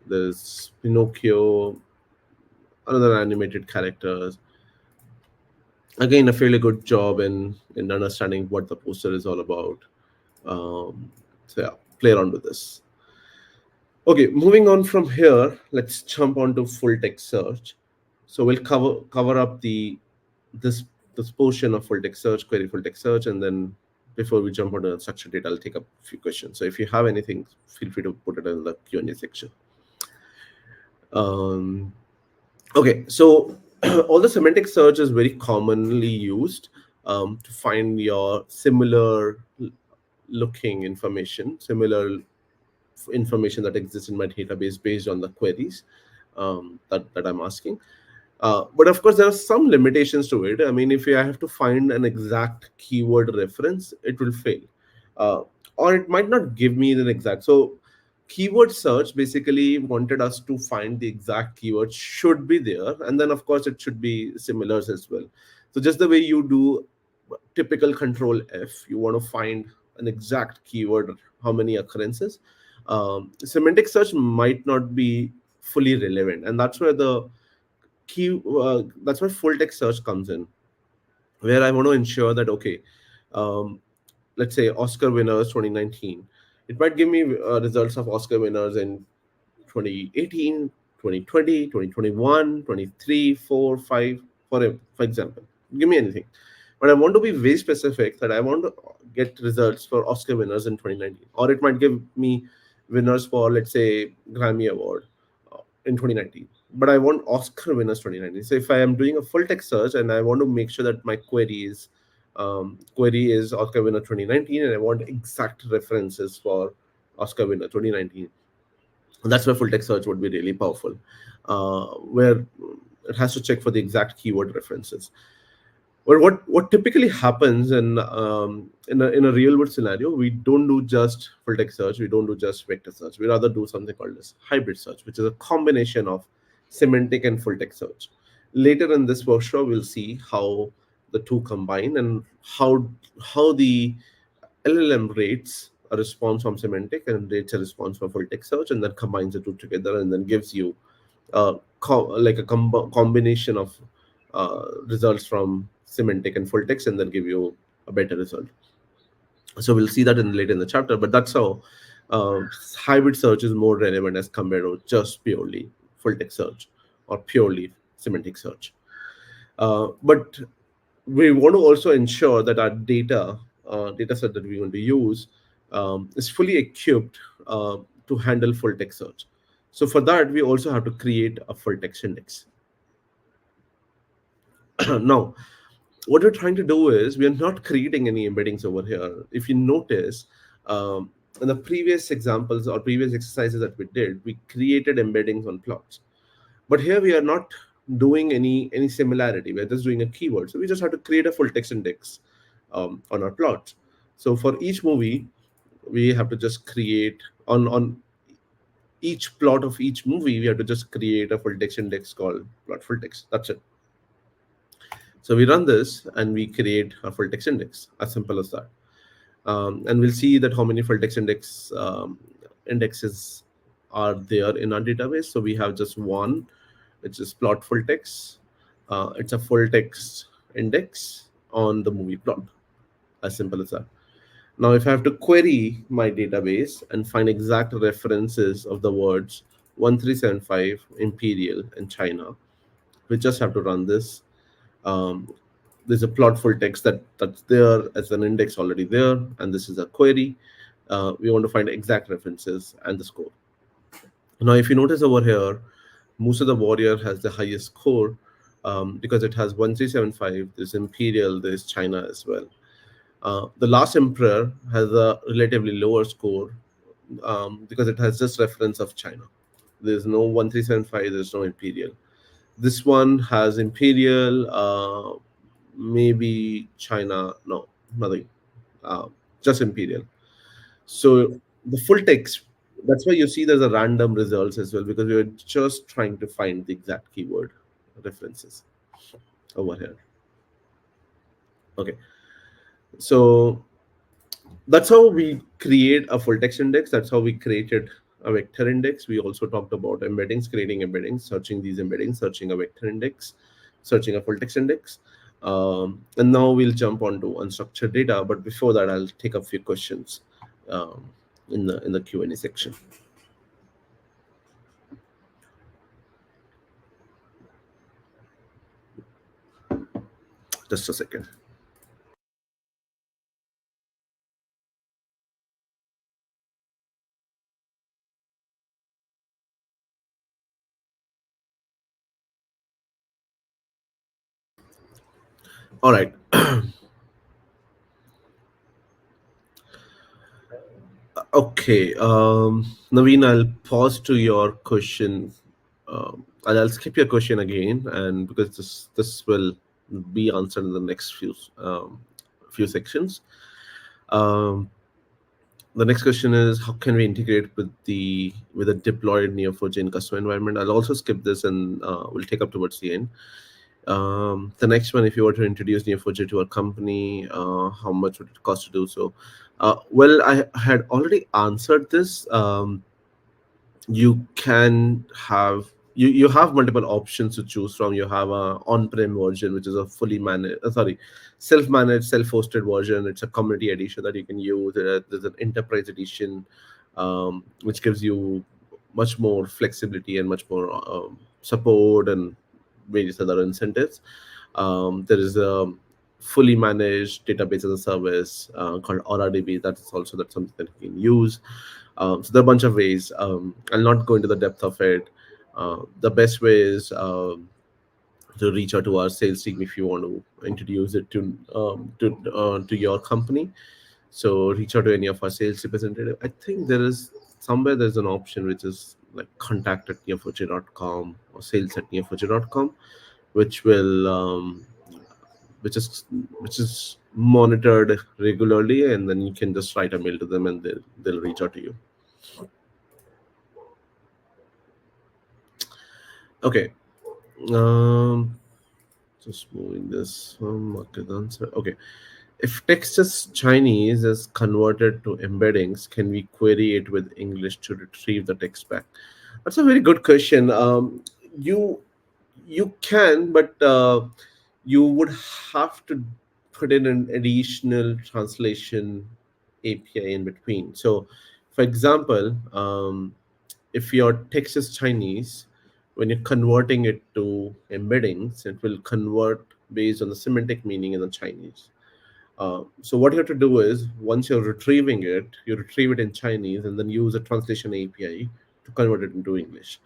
There's Pinocchio, another animated characters. Again, a fairly good job in understanding what the poster is all about. So yeah, play around with this. Okay, moving on from here, let's jump on to full text search. So we'll cover up this this portion of full text search, query full text search, and then before we jump onto structured data, I'll take up a few questions. So if you have anything, feel free to put it in the Q&A section. Um, okay, so all the semantic search is very commonly used to find your similar looking information, similar information that exists in my database based on the queries that I'm asking. But of course, there are some limitations to it. I mean, if I have to find an exact keyword reference, it will fail, uh, or it might not give me an exact. So, keyword search basically wanted us to find the exact keyword should be there, and then of course it should be similars as well. So, just the way you do typical control F, you want to find an exact keyword, how many occurrences. Semantic search might not be fully relevant, and that's where full text search comes in, where I want to ensure that okay, um, let's say Oscar winners 2019, it might give me results of Oscar winners in 2018, 2020, 2021, 23, 4, 5, for example. Give me anything. But I want to be very specific that I want to get results for Oscar winners in 2019. Or it might give me winners for, let's say, Grammy Award in 2019. But I want Oscar winners 2019. So if I am doing a full text search and I want to make sure that my query is Oscar winner 2019, and I want exact references for Oscar winner 2019, that's where full text search would be really powerful, where it has to check for the exact keyword references. Well, what typically happens in a real world scenario, we don't do just full text search, we don't do just vector search. We rather do something called as hybrid search, which is a combination of semantic and full text search. Later in this workshop, we'll see how the two combine and how the LLM rates a response from semantic and rates a response from full text search, and then combines the two together and then gives you like a combination of results from semantic and full text, and then give you a better result. So we'll see that in later in the chapter, but that's how uh, hybrid search is more relevant as compared to just purely full text search or purely semantic search. But we want to also ensure that our data set that we want to use is fully equipped to handle full text search. So for that, we also have to create a full text index. Now, what we're trying to do is we are not creating any embeddings over here. If you notice, in the previous examples or previous exercises that we did, we created embeddings on plots. But here we are not doing any similarity. We're just doing a keyword. So we just have to create a full text index on our plots. So for each movie, we have to just create on each plot of each movie, we have to just create a full text index called plot full text. That's it. So we run this and we create a full text index, as simple as that. And we'll see that how many full text indexes are there in our database. So we have just one, which is plot full text. It's a full text index on the movie plot, As simple as that. Now, if I have to query my database and find exact references of the words 1375 Imperial and China, we just have to run this. Um, there's a plot full text that's there as an index already there, and this is a query. We want to find exact references and the score. Now, if you notice over here, Musa the Warrior has the highest score because it has 1375. There's Imperial, there's China as well. The Last Emperor has a relatively lower score because it has just reference of China. There's no 1375, there's no Imperial. This one has Imperial, maybe China, no, nothing, uh, just Imperial. So the full text, that's why you see there's a random results as well, because we are just trying to find the exact keyword references over here. Okay, so that's how we create a full text index. That's how we created a vector index. We also talked about embeddings, creating embeddings, searching these embeddings, searching a vector index, searching a full text index. And now we'll jump onto unstructured data. But before that, I'll take a few questions um, in the Q&A section. Just a second. All right. Okay. Naveen, I'll pause to your question. I'll skip your question again, and because this will be answered in the next few sections. Um, the next question is, how can we integrate with a deployed Neo4j in customer environment? I'll also skip this, and we'll take up towards the end. The next one, if you were to introduce Neo4j to a company, how much would it cost to do so? Well, I had already answered this. You can have you have multiple options to choose from. You have a on-prem version, which is a fully managed, self-managed, self-hosted version. It's a community edition that you can use. There's an enterprise edition, which gives you much more flexibility and much more support and various other incentives. There is a fully managed database as a service called AuraDB. That's something that you can use. So there are a bunch of ways. I'll not go into the depth of it. The best way is to reach out to our sales team if you want to introduce it to your company. So reach out to any of our sales representative. I think there's an option which is like contact at neo4j.com or sales at neo4j.com, which will which is which is monitored regularly, and then you can just write a mail to them and they'll reach out to you. Okay. Um, just moving this market answer. Okay. If text is Chinese is converted to embeddings, can we query it with English to retrieve the text back? That's a very good question. You you can, but you would have to put in an additional translation API in between. So, for example, if your text is Chinese, when you're converting it to embeddings, it will convert based on the semantic meaning in the Chinese. So what you have to do is once you're retrieving it, you retrieve it in Chinese and then use a translation API to convert it into English.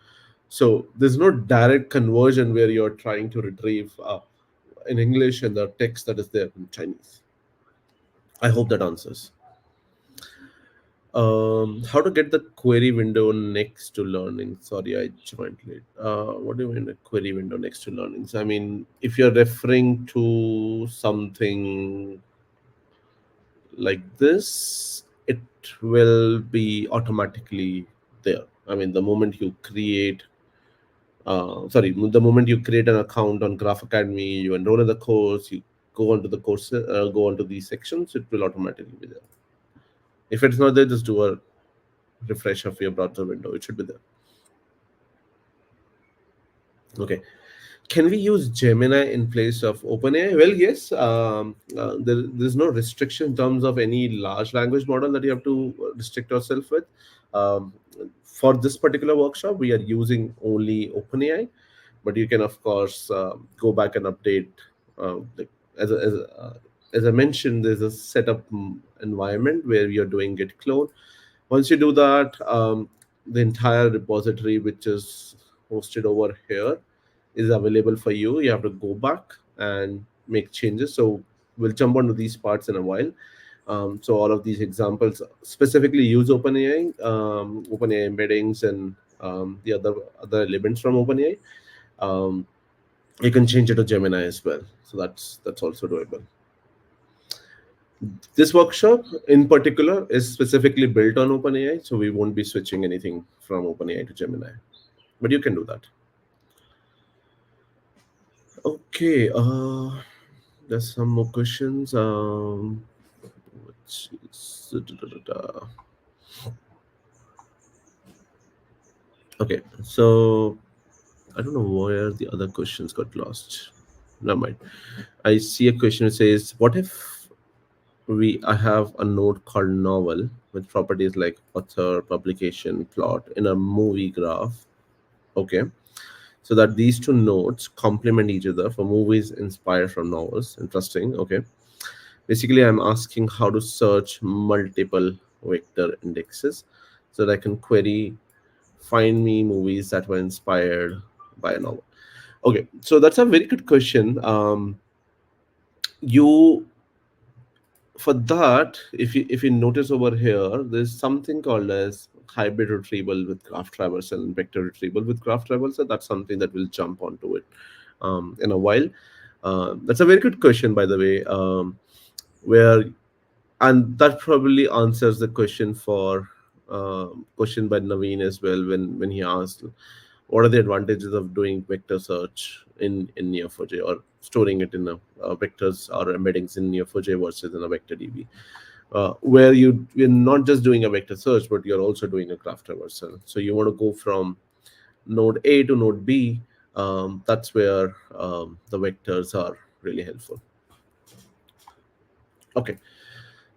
So there's no direct conversion where you're trying to retrieve in English and the text that is there in Chinese. I hope that answers. How to get the query window next to learning? Sorry, I joined late. What do you mean a query window next to learnings? I mean, if you're referring to something like this, it will be automatically there. I mean, the moment you create an account on Graph Academy, you enroll in the course, you go onto these sections, it will automatically be there. If it's not there, just do a refresh of your browser window. It should be there. Okay. Can we use Gemini in place of OpenAI? Well, yes. There's no restriction in terms of any large language model that you have to restrict yourself with. Um, for this particular workshop, we are using only OpenAI, but you can, of course, go back and update. Like, as I mentioned, there's a setup environment where you're doing Git clone. Once you do that, the entire repository, which is hosted over here, is available for you. You have to go back and make changes. So we'll jump onto these parts in a while. So all of these examples specifically use OpenAI, OpenAI embeddings, and the other elements from OpenAI. Um, you can change it to Gemini as well. So that's also doable. This workshop in particular is specifically built on OpenAI, so we won't be switching anything from OpenAI to Gemini. But you can do that. Okay. There's some more questions. Which is, okay. So I don't know where the other questions got lost. Never mind. I see a question that says, "What if I have a node called novel with properties like author, publication, plot in a movie graph? Okay, so that these two nodes complement each other for movies inspired from novels. Interesting. Okay, basically, I'm asking how to search multiple vector indexes so that I can query find me movies that were inspired by a novel. Okay, so that's a very good question. You For that, if you notice over here, there's something called as hybrid retrieval with graph traversal and vector retrieval with graph traversal. That's something that we'll jump onto it in a while. That's a very good question, by the way. Where And that probably answers the question for question by Naveen as well, when he asked what are the advantages of doing vector search in Neo4j, or storing it in a vectors or embeddings in Neo4j versus in a vector DB, where you're not just doing a vector search, but you're also doing a graph traversal. So you want to go from node A to node B. That's where the vectors are really helpful. Okay.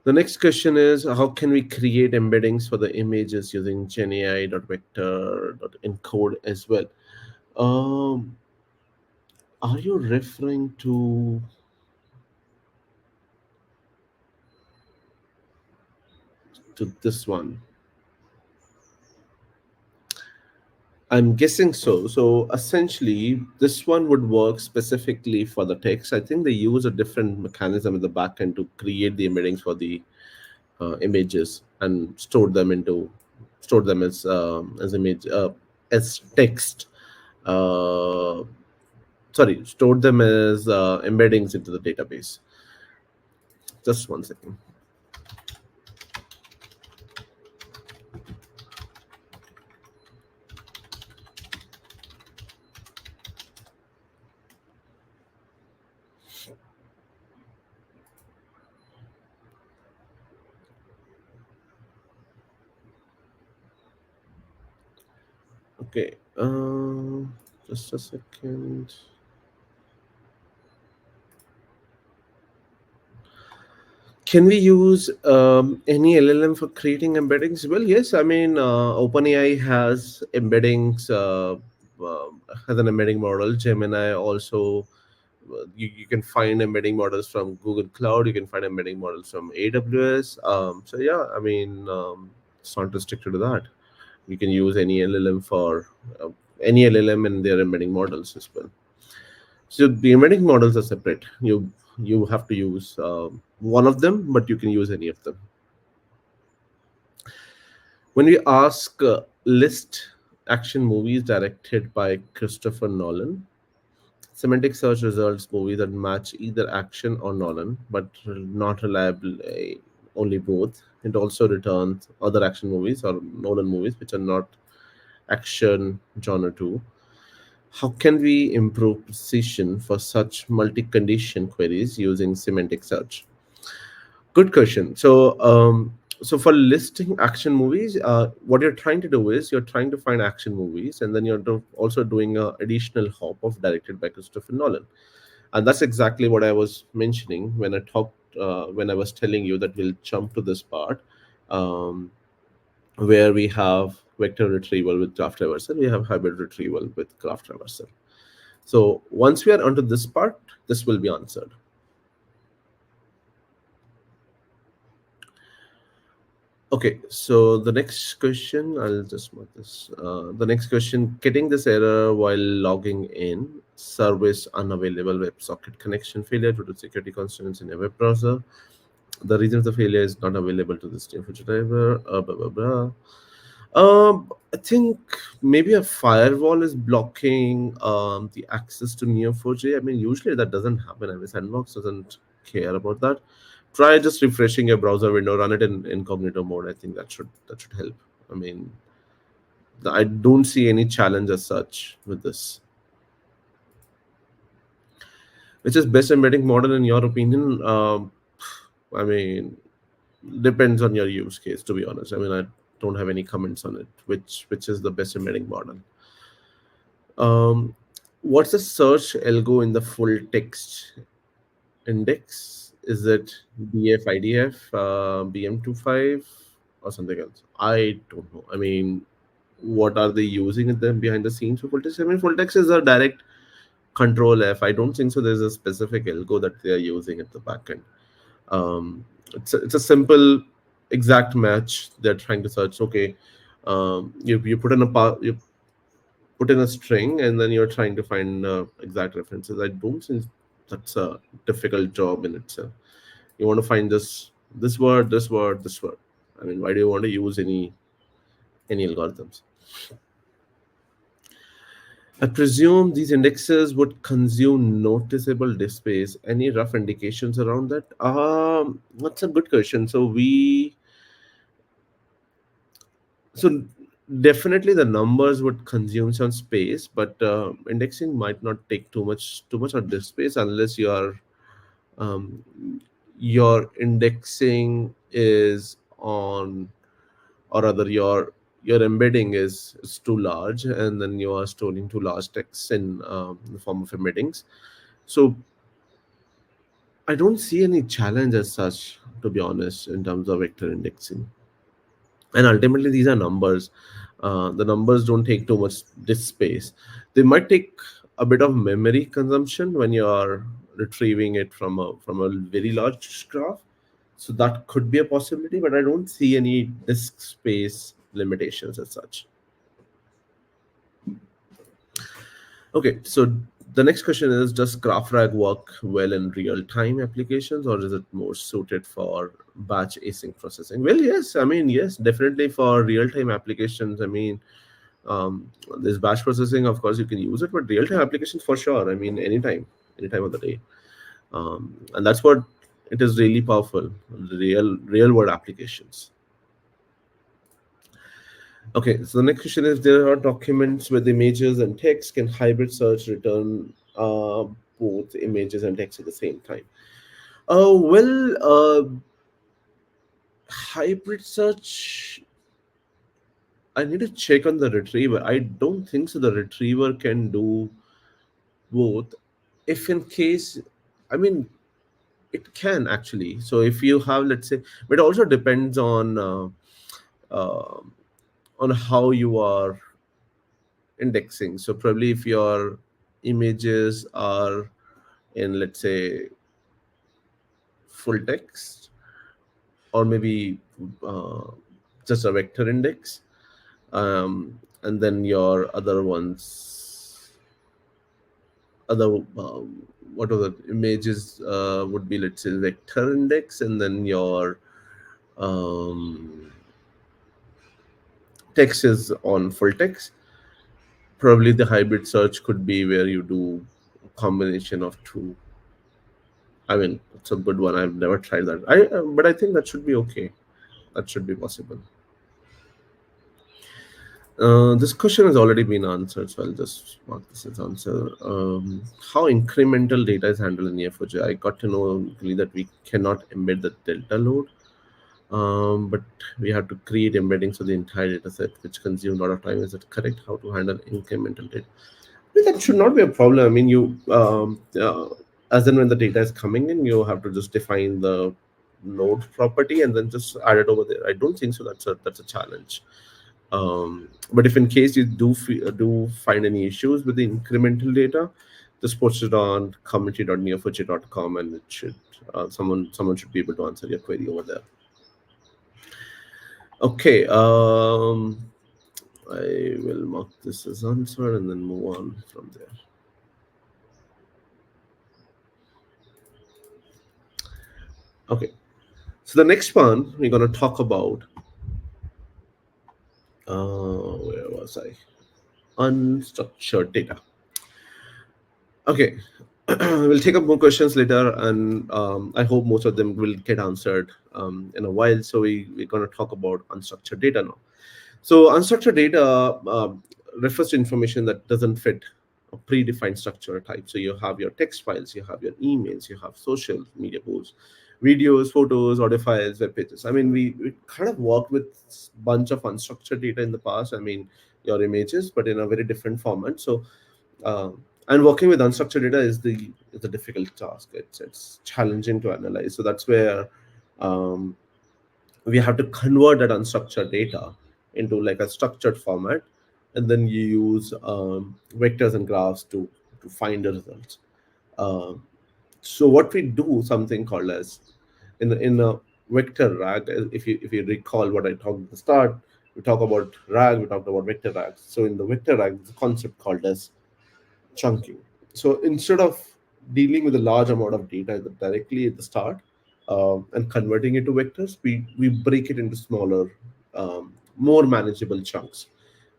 The next question is, how can we create embeddings for the images using GenAI.vector.encode as well? Um, are you referring to this one? I'm guessing so. So essentially, this one would work specifically for the text. I think they use a different mechanism in the backend to create the embeddings for the images and store them as text. Uh, Sorry, stored them as embeddings into the database. Just one second. Okay, just a second. Can we use any LLM for creating embeddings? Well, yes. I mean, OpenAI has an embedding model. Gemini also, you can find embedding models from Google Cloud. You can find embedding models from AWS. So yeah, I mean, it's not restricted to that. You can use uh, any LLM in their embedding models as well. So the embedding models are separate. You have to use one of them, but you can use any of them. When we ask list action movies directed by Christopher Nolan, semantic search results movies that match either action or Nolan, but not reliably only both. It also returns other action movies or Nolan movies which are not action genre too. How can we improve precision for such multi-condition queries using semantic search? Good question. So for listing action movies, what you're trying to do is you're trying to find action movies, and then also doing a additional hop of directed by Christopher Nolan. And that's exactly what I was mentioning when I was telling you that we'll jump to this part, um, where we have vector retrieval with graph traversal, we have hybrid retrieval with graph traversal. So once we are onto this part, this will be answered. Okay, so the next question, I'll just mark this. The next question, getting this error while logging in, service unavailable, WebSocket connection failure due to security constraints in a web browser. The reason of the failure is not available to the stream future driver, blah, blah, blah. I think maybe a firewall is blocking the access to Neo4j. I mean, usually that doesn't happen. I mean, Sandbox doesn't care about that. Try just refreshing your browser window, run it in incognito mode. I think that should help. I mean, I don't see any challenge as such with this. Which is best embedding model in your opinion? I mean, depends on your use case. To be honest, I mean, I don't have any comments on it. Which is the best embedding model? Um, what's the search algo in the full text index? Is it BFIDF, BM25, or something else? I don't know. I mean, what are they using in them behind the scenes for full text? I mean, full text is a direct control F. I don't think so. There's a specific algo that they are using at the backend. It's a simple exact match. They're trying to search. Okay, you put in you put in a string, and then you're trying to find exact references. I don't think that's a difficult job in itself. You want to find this word, this word, this word. I mean, why do you want to use any algorithms? I presume these indexes would consume noticeable disk space. Any rough indications around that? That's a good question. So definitely the numbers would consume some space, but indexing might not take too much of disk space unless um, your indexing is on, or rather your embedding is too large, and then you are storing too large text in the form of embeddings. So I don't see any challenge as such, to be honest, in terms of vector indexing. And ultimately these are numbers. The numbers don't take too much disk space. They might take a bit of memory consumption when you are retrieving it from a very large graph. So that could be a possibility, but I don't see any disk space limitations as such. Okay, so the next question is, does GraphRAG work well in real-time applications, or is it more suited for batch async processing? Well, yes, I mean, yes, definitely for real-time applications. I mean, this batch processing, of course, you can use it, but real-time applications for sure. I mean, anytime of the day, and that's what it is really powerful. Real-world applications. Okay, so the next question is, there are documents with images and text. Can hybrid search return both images and text at the same time? Hybrid search, I need to check on the retriever. I don't think so. The retriever can do both. If in case, I mean, it can actually. So if you have, let's say, but it also depends uh, on how you are indexing. So probably if your images are in, let's say, full text, or maybe uh, just a vector index, and then your other what are the images would be, let's say, vector index, and then your um, text is on full text. Probably the hybrid search could be where you do a combination of two. I mean, it's a good one. I've never tried that. But I think that should be okay. That should be possible. This question has already been answered, so I'll just mark this as answer. How incremental data is handled in Neo4j? I got to know really that we cannot embed the delta load. But we have to create embeddings for the entire data set, which consume a lot of time. Is it correct? How to handle incremental data? That should not be a problem. I mean, as and when the data is coming in, you have to just define the node property and then just add it over there. I don't think so. That's a challenge. But if in case you do find any issues with the incremental data, just post it on community.neo4j.com, and it should someone should be able to answer your query over there. Okay. I will mark this as answered and then move on from there. Okay. So the next one we're going to talk about, where was I? Unstructured data. Okay. We'll take up more questions later, and I hope most of them will get answered in a while. So we're going to talk about unstructured data now. So unstructured data refers to information that doesn't fit a predefined structure type. So you have your text files, you have your emails, you have social media posts, videos, photos, audio files, web pages. I mean, we kind of worked with bunch of unstructured data in the past. I mean, your images, but in a very different format. So uh, and working with unstructured data is the difficult task. It's challenging to analyze. So that's where um, we have to convert that unstructured data into like a structured format, and then you use vectors and graphs to find the results. Um so what we do something called as in a vector rag. If you recall what I talked at the start, we talk about rag, we talked about vector rags. So in the vector rag, there's a concept called as chunking. So instead of dealing with a large amount of data directly at the start, and converting it to vectors, we break it into smaller, more manageable chunks.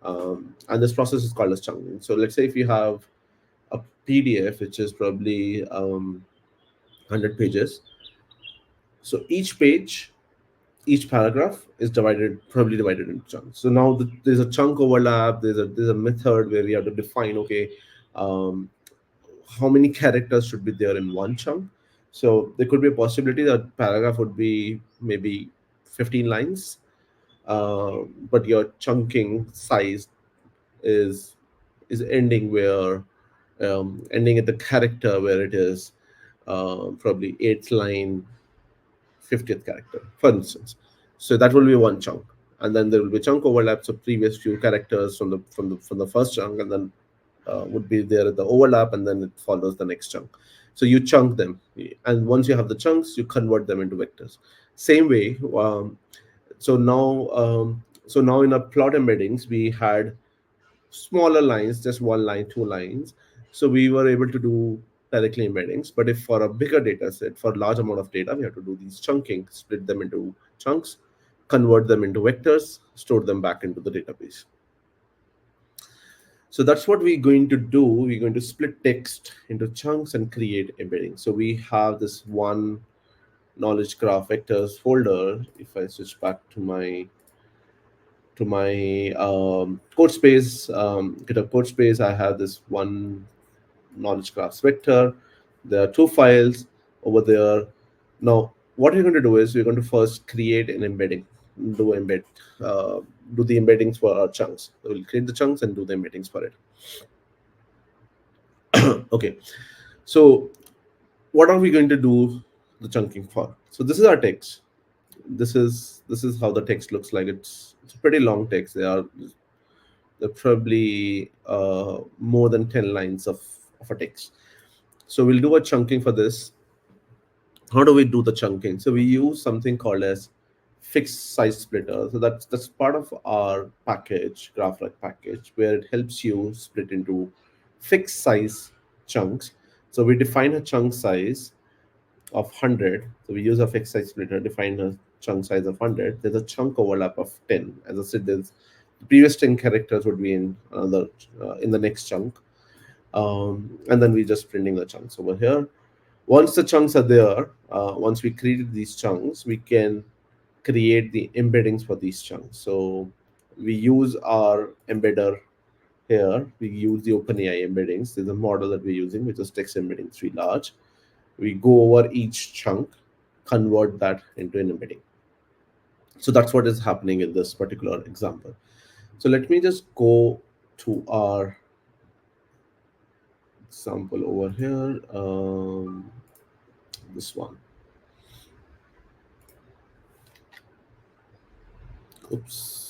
And this process is called as chunking. So let's say if you have a PDF, which is probably 100 pages. So each paragraph is probably divided into chunks. So now there's a chunk overlap. There's a method where we have to define, okay, um, how many characters should be there in one chunk. So there could be a possibility that paragraph would be maybe 15 lines, uh, but your chunking size is is ending at the character where it is probably eighth line, 50th character, for instance. So that will be one chunk, and then there will be chunk overlaps of previous few characters from the first chunk, and then would be there at the overlap, and then it follows the next chunk. So you chunk them, and once you have the chunks, you convert them into vectors. Same way. So now in our plot embeddings, we had smaller lines, just one line, two lines. So we were able to do directly embeddings. But if for a bigger data set, for a large amount of data, we have to do these chunking, split them into chunks, convert them into vectors, store them back into the database. So that's what we're going to do. We're going to split text into chunks and create embedding. So we have this one knowledge graph vectors folder. If I switch back to my code space, GitHub code space, I have this one knowledge graphs vector. There are two files over there. Now, what we're going to do is we're going to first create an embedding, do embed, uh, do the embeddings for our chunks. So we'll create the chunks and do the embeddings for it. Okay. So what are we going to do the chunking for? So this is our text. This is how the text looks like. It's a pretty long text. There are probably more than 10 lines of a text. So we'll do a chunking for this. How do we do the chunking? So we use something called as fixed size splitter. So that's part of our package, GraphRAG package, where it helps you split into fixed size chunks. So we define a chunk size of 100. So we use a fixed size splitter, define a chunk size of 100. There's a chunk overlap of 10. As I said, there's the previous 10 characters would be in another in the next chunk, and then we just printing the chunks over here. Once the chunks are there, once we created these chunks, we can create the embeddings for these chunks. So we use our embedder here. We use the OpenAI embeddings. There's a model that we're using, which is text embedding 3 large. We go over each chunk, convert that into an embedding. So that's what is happening in this particular example. So let me just go to our example over here. This one. Oops.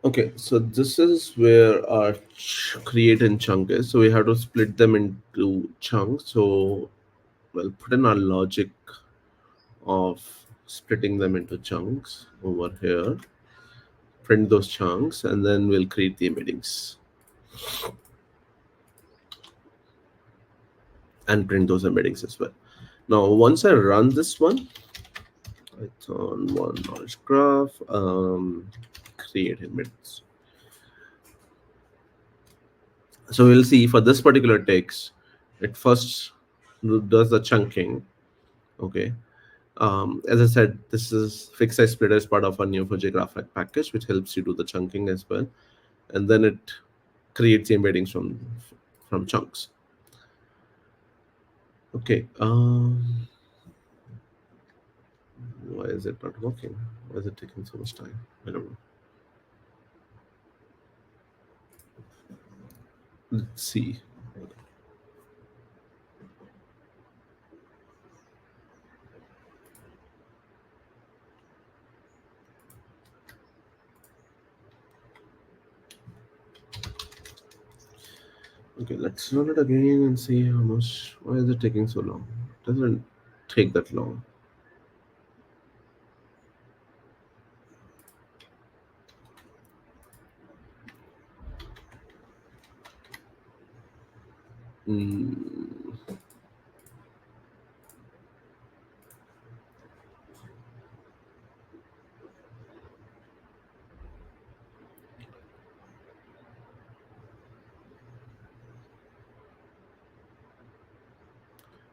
Okay, so this is where our create and chunk is. So we have to split them into chunks. So we'll put in our logic of splitting them into chunks over here, print those chunks, and then we'll create the embeddings and print those embeddings as well. Now, once I run this one, Python one knowledge graph, create embeddings. So we'll see for this particular text, it first does the chunking. Okay. As I said, this is fixed size splitter is part of our Neo4j GraphRAG package, which helps you do the chunking as well, and then it creates the embeddings from chunks. Okay. Why is it not working? Why is it taking so much time? I don't know. Let's see. Okay, let's run it again and see how much. Why is it taking so long? It doesn't take that long. Mm,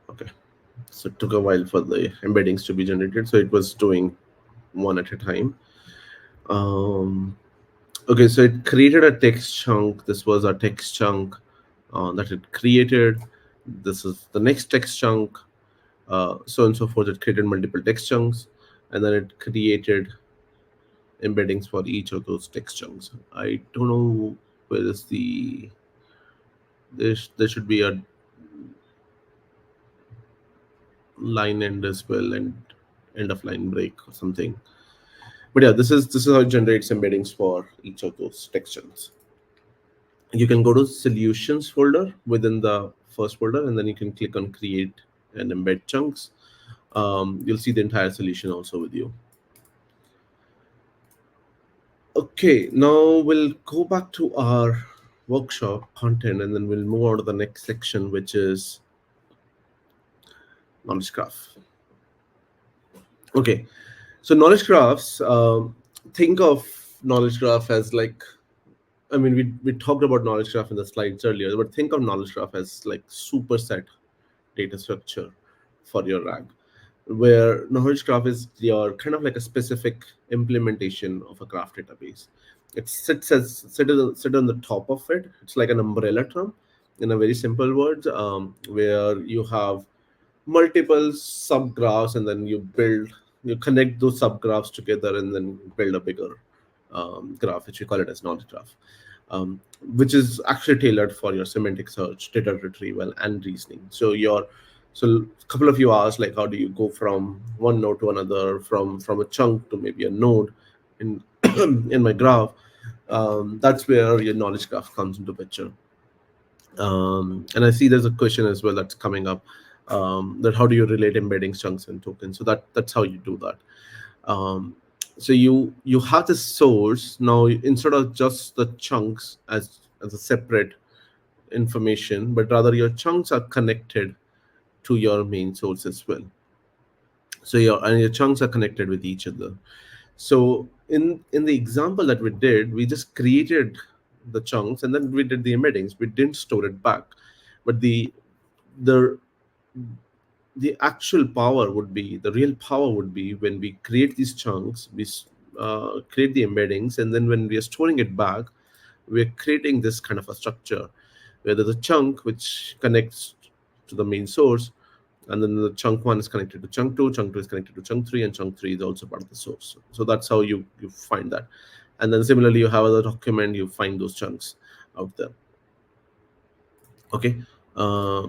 okay, so it took a while for the embeddings to be generated. So it was doing one at a time. Um, okay, so it created a text chunk. This was a text chunk that it created. This is the next text chunk. So on and so forth. It created multiple text chunks, and then it created embeddings for each of those text chunks. I don't know where is the there should be a line end as well and end of line break or something. But yeah, this is how it generates embeddings for each of those text chunks. You can go to solutions folder within the first folder, and then you can click on create and embed chunks. You'll see the entire solution also with you. Okay, now we'll go back to our workshop content, and then we'll move on to the next section, which is knowledge graph. Okay, so knowledge graphs, think of knowledge graph as like, I mean, we talked about knowledge graph in the slides earlier, but think of knowledge graph as like superset data structure for your RAG, where knowledge graph is your kind of like a specific implementation of a graph database. It sit on the top of it. It's like an umbrella term, in a very simple words, where you have multiple subgraphs, and then you connect those subgraphs together, and then build a bigger graph, which we call it as knowledge graph, which is actually tailored for your semantic search, data retrieval, and reasoning. So a couple of you asked, like, how do you go from one node to another, from a chunk to maybe a node in in my graph. That's where your knowledge graph comes into picture. And I see there's a question as well that's coming up, that how do you relate embeddings, chunks, and tokens. So that's how you do that. So you have the source now, instead of just the chunks as a separate information, but rather your chunks are connected to your main source as well. So your chunks are connected with each other. So in the example that we did, we just created the chunks and then we did the embeddings. We didn't store it back, but the the actual power would be, the real power would be when we create these chunks, create the embeddings, and then when we are storing it back, we're creating this kind of a structure where there's a chunk which connects to the main source, and then the chunk one is connected to chunk two, chunk two is connected to chunk three, and chunk three is also part of the source. So that's how you find that. And then similarly, you have other document, you find those chunks out there. Okay. Uh,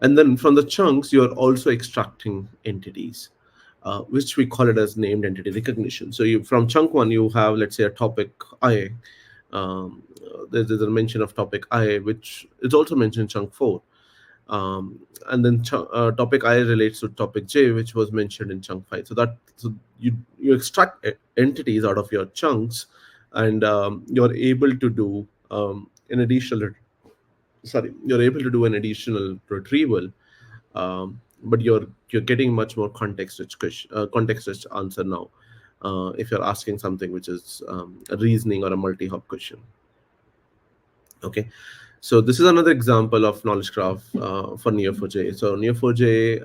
and then from the chunks, you're also extracting entities, which we call it as named entity recognition. So you, from chunk one, you have, let's say, a topic I. There's a mention of topic I, which is also mentioned in chunk four. um, and then topic I relates to topic J, which was mentioned in chunk five. So you extract entities out of your chunks, and you're able to do an additional sorry you're able to do an additional retrieval, but you're getting much more context rich answer now, if you're asking something which is a reasoning or a multi-hop question. Okay. So this is another example of knowledge graph for Neo4j. So Neo4j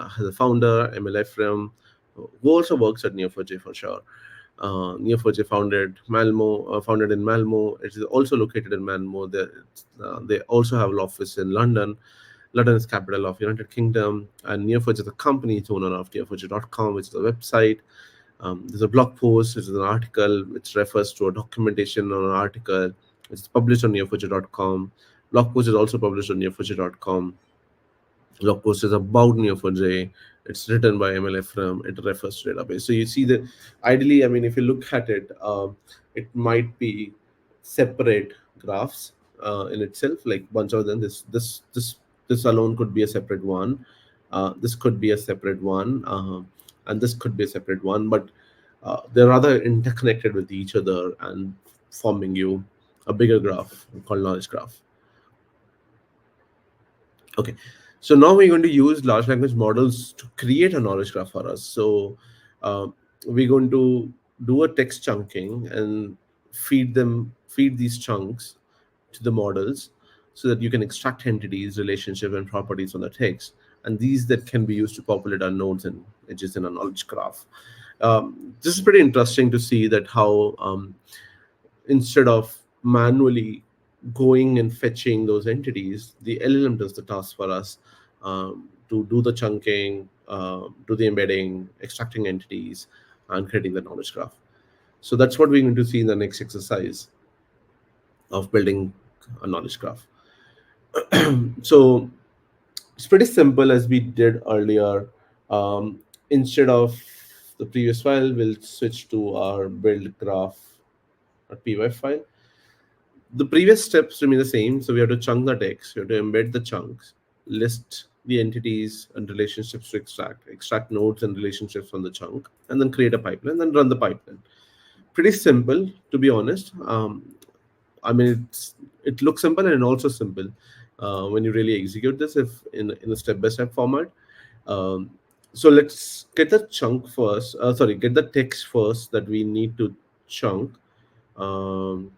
has a founder, Emil Ephraim, who also works at Neo4j for sure. Neo4j founded in Malmo. It is also located in Malmo. They also have an office in London. London is capital of United Kingdom, and Neo4j is a company, is owner of neo4j.com, which is a website. There's a blog post, which is an article which refers to a documentation on an article. It's published on neo4j.com. Blog post is also published on neo4j.com. Blog post is about Neo4j. It's written by ML Ephraim. It refers to database. So you see that ideally, I mean, if you look at it, it might be separate graphs in itself, like bunch of them. This alone could be a separate one. This could be a separate one, and this could be a separate one. But they're rather interconnected with each other and forming you a bigger graph called knowledge graph. Okay, so now we're going to use large language models to create a knowledge graph for us. So um, we're going to do a text chunking and feed these chunks to the models so that you can extract entities, relationship, and properties from the text. And these that can be used to populate our nodes and edges in a knowledge graph. This is pretty interesting to see that how instead of manually going and fetching those entities, the LLM does the task for us, to do the chunking, do the embedding, extracting entities, and creating the knowledge graph. So that's what we're going to see in the next exercise of building a knowledge graph. So it's pretty simple as we did earlier. Um, Instead of the previous file, we'll switch to our build graph.py file. The previous steps remain the same. So we have to chunk the text, we have to embed the chunks, list the entities and relationships to extract nodes and relationships from the chunk, and then create a pipeline, then run the pipeline. Pretty simple, to be honest. I mean, it looks simple and also simple when you really execute this, if in a step-by-step format. Um, so let's get the chunk first. Sorry, get the text first that we need to chunk. Um,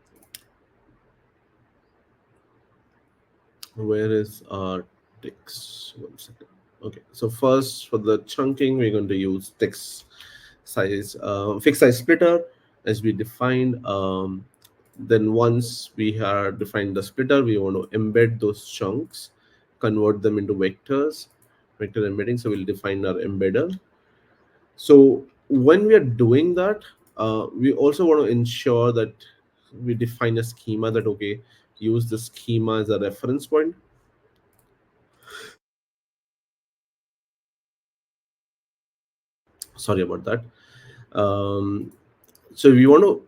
Where is our text? One second. Okay, so first for the chunking, we're going to use text size, fixed size splitter as we defined. Then once we have defined the splitter, we want to embed those chunks, convert them into vectors, vector embedding. So we'll define our embedder. So when we are doing that, we also want to ensure that we define a schema that, okay, use the schema as a reference point. Sorry about that. um, so we want to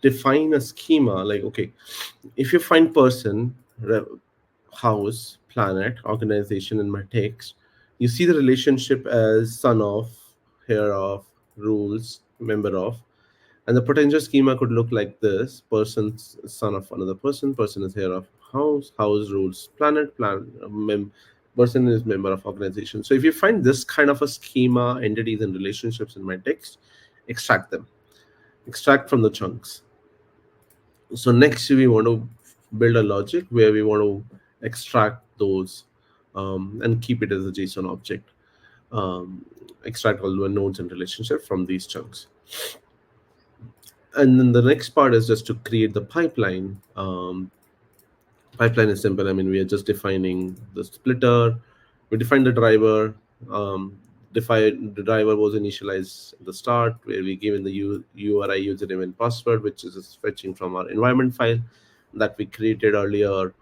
define a schema like, okay, if you find person, house, planet, organization in my text, you see the relationship as son of, heir of, rules, member of, and the potential schema could look like this: person is heir of house, house rules planet, Person is member of organization. So if you find this kind of a schema, entities and relationships in my text, extract them, extract from the chunks. So next we want to build a logic where we want to extract those, and keep it as a JSON object. um, Extract all the nodes and relationship from these chunks. And then the next part is just to create the pipeline. Pipeline is simple. I mean, we are just defining the splitter. We define the driver. um, Define the driver was initialized at the start, where we given the URI, username and password, which is fetching from our environment file that we created earlier,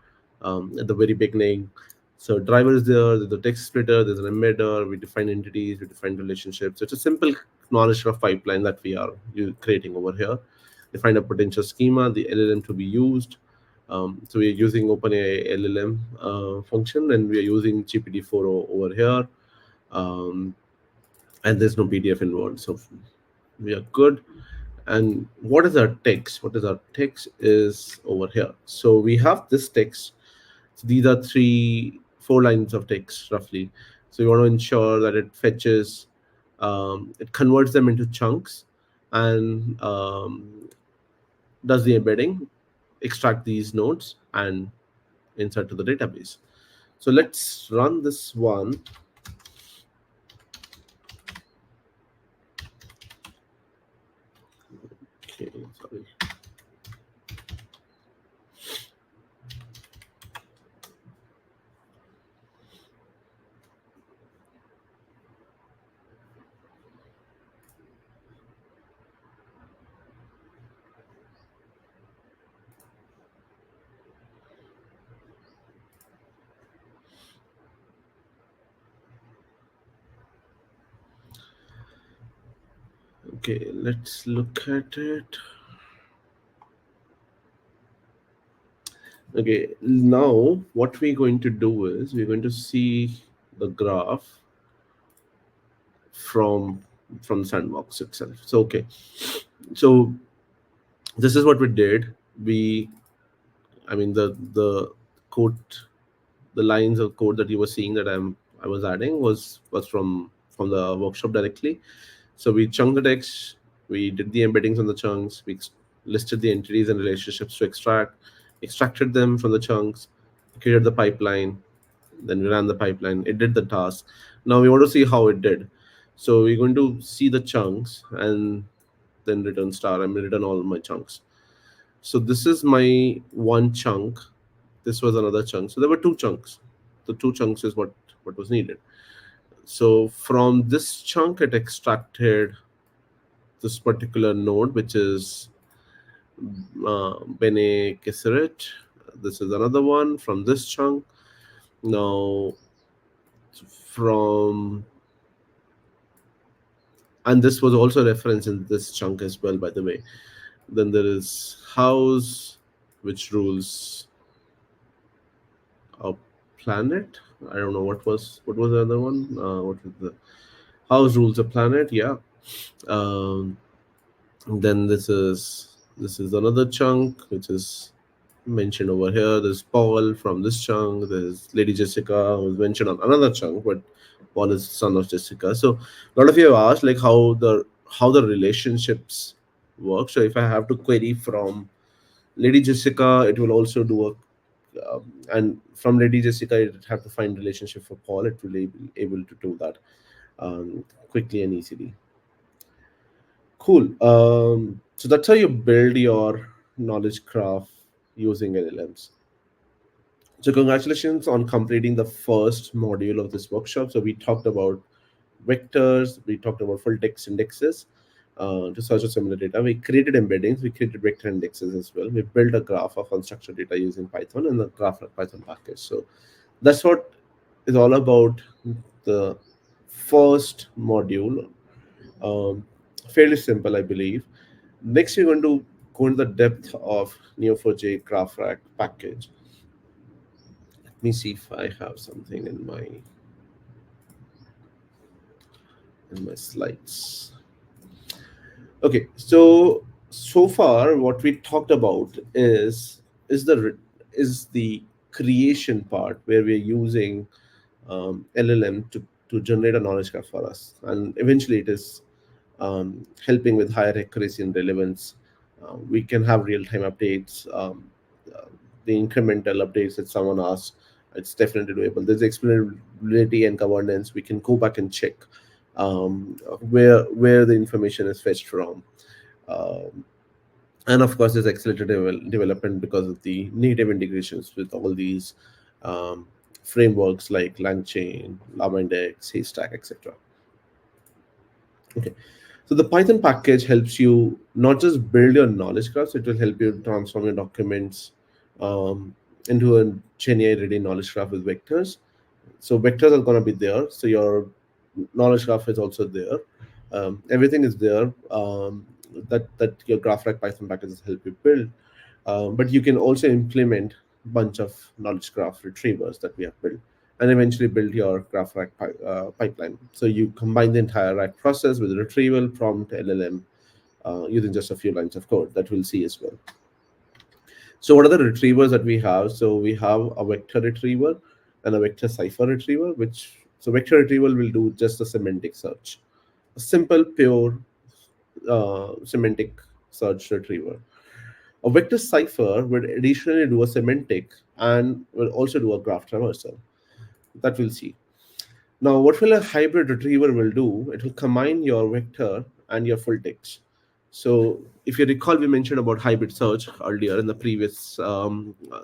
at the very beginning. So driver is there, there's a text splitter, there's an embedder, we define entities, we define relationships. So it's a simple knowledge graph pipeline that we are creating over here. Define a potential schema, the LLM to be used. So we are using OpenAI LLM function, and we are using GPT-4 over here. Um, and there's no PDF involved, so we are good. And what is our text? What is our text is over here. So we have this text. So these are four lines of text roughly. So you want to ensure that it fetches, it converts them into chunks, and does the embedding, extract these nodes, and insert to the database. So let's run this one. Okay, sorry. Okay, let's look at it. Okay, now what we're going to do is we're going to see the graph from the sandbox itself. So okay, so this is what we did. We, I mean, the code, the lines of code that you were seeing that I was adding was from the workshop directly. So we chunked the text, we did the embeddings on the chunks, we listed the entities and relationships to extract, extracted them from the chunks, created the pipeline, then we ran the pipeline, it did the task. Now we want to see how it did. So we're going to see the chunks and then return star. I'm return all my chunks. So this is my one chunk. This was another chunk. So there were two chunks. The two chunks is what was needed. So from this chunk, it extracted this particular node, which is Bene Gesserit. This is another one from this chunk. Now, from, and this was also referenced in this chunk as well, by the way. Then there is house, which rules a planet. I don't know what was the other one. What was the house rules a planet? Yeah. Um, then this is another chunk which is mentioned over here. There's Paul from this chunk. There's Lady Jessica who's mentioned on another chunk, but Paul is son of Jessica. So a lot of you have asked like how the relationships work. So if I have to query from Lady Jessica, it will also do a, and from Lady Jessica, it have to find relationship for Paul. It will be able to do that, quickly and easily. Cool. So that's how you build your knowledge graph using LLMs. So congratulations on completing the first module of this workshop. So we talked about vectors, we talked about full text indexes to search a similar data. We created embeddings, we created vector indexes as well. We built a graph of unstructured data using Python and the GraphRAG Python package. So that's what is all about the first module. Um, Fairly simple, I believe. Next, we're going to go into the depth of Neo4j GraphRAG package. Let me see if I have something in my slides. Okay, so far what we talked about is the creation part where we're using LLM to generate a knowledge graph for us, and eventually it is helping with higher accuracy and relevance. We can have real time updates, uh, the incremental updates that someone asks. It's definitely doable. There's explainability and governance. We can go back and check where the information is fetched from. Um, and of course, there's accelerated development because of the native integrations with all these um, frameworks like LangChain, LlamaIndex, Haystack, etc. Okay. So the Python package helps you not just build your knowledge graphs, it will help you transform your documents um, into a GenAI ready knowledge graph with vectors. So vectors are going to be there. So your knowledge graph is also there. Everything is there that your GraphRAG Python packages help you build. But you can also implement a bunch of knowledge graph retrievers that we have built and eventually build your GraphRAG pipeline. So you combine the entire RAG process with retrieval, prompt, LLM using just a few lines of code that we'll see as well. So what are the retrievers that we have? So we have a vector retriever and a vector cipher retriever, which so vector retrieval will do just a semantic search, a simple, pure semantic search retriever. A vector cipher will additionally do a semantic and will also do a graph traversal. That we'll see. Now, what will a hybrid retriever will do? It will combine your vector and your full text. So, if you recall, we mentioned about hybrid search earlier in the previous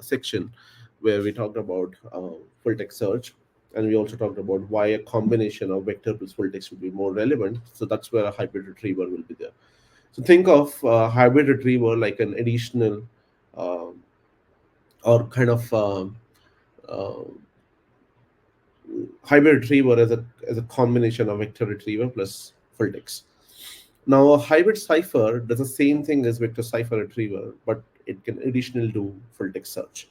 section, where we talked about full text search, and we also talked about why a combination of vector plus full text would be more relevant. So that's where a hybrid retriever will be there. So think of hybrid retriever like an additional um or kind of uh, hybrid retriever as a combination of vector retriever plus full text. Now, a hybrid cipher does the same thing as vector cipher retriever, but it can additionally do full text search.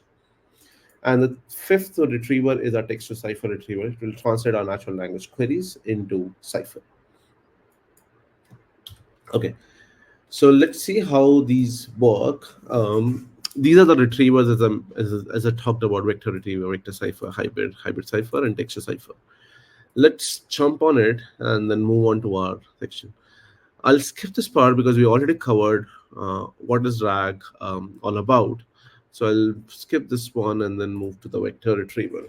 And the fifth retriever is a text to cipher retriever. It will translate our natural language queries into cipher. Okay, so let's see how these work. These are the retrievers as I talked about: vector retriever, vector cipher, hybrid cipher, and texture cipher. Let's jump on it and then move on to our section. I'll skip this part because we already covered what is RAG all about. So I'll skip this one and then move to the vector retriever.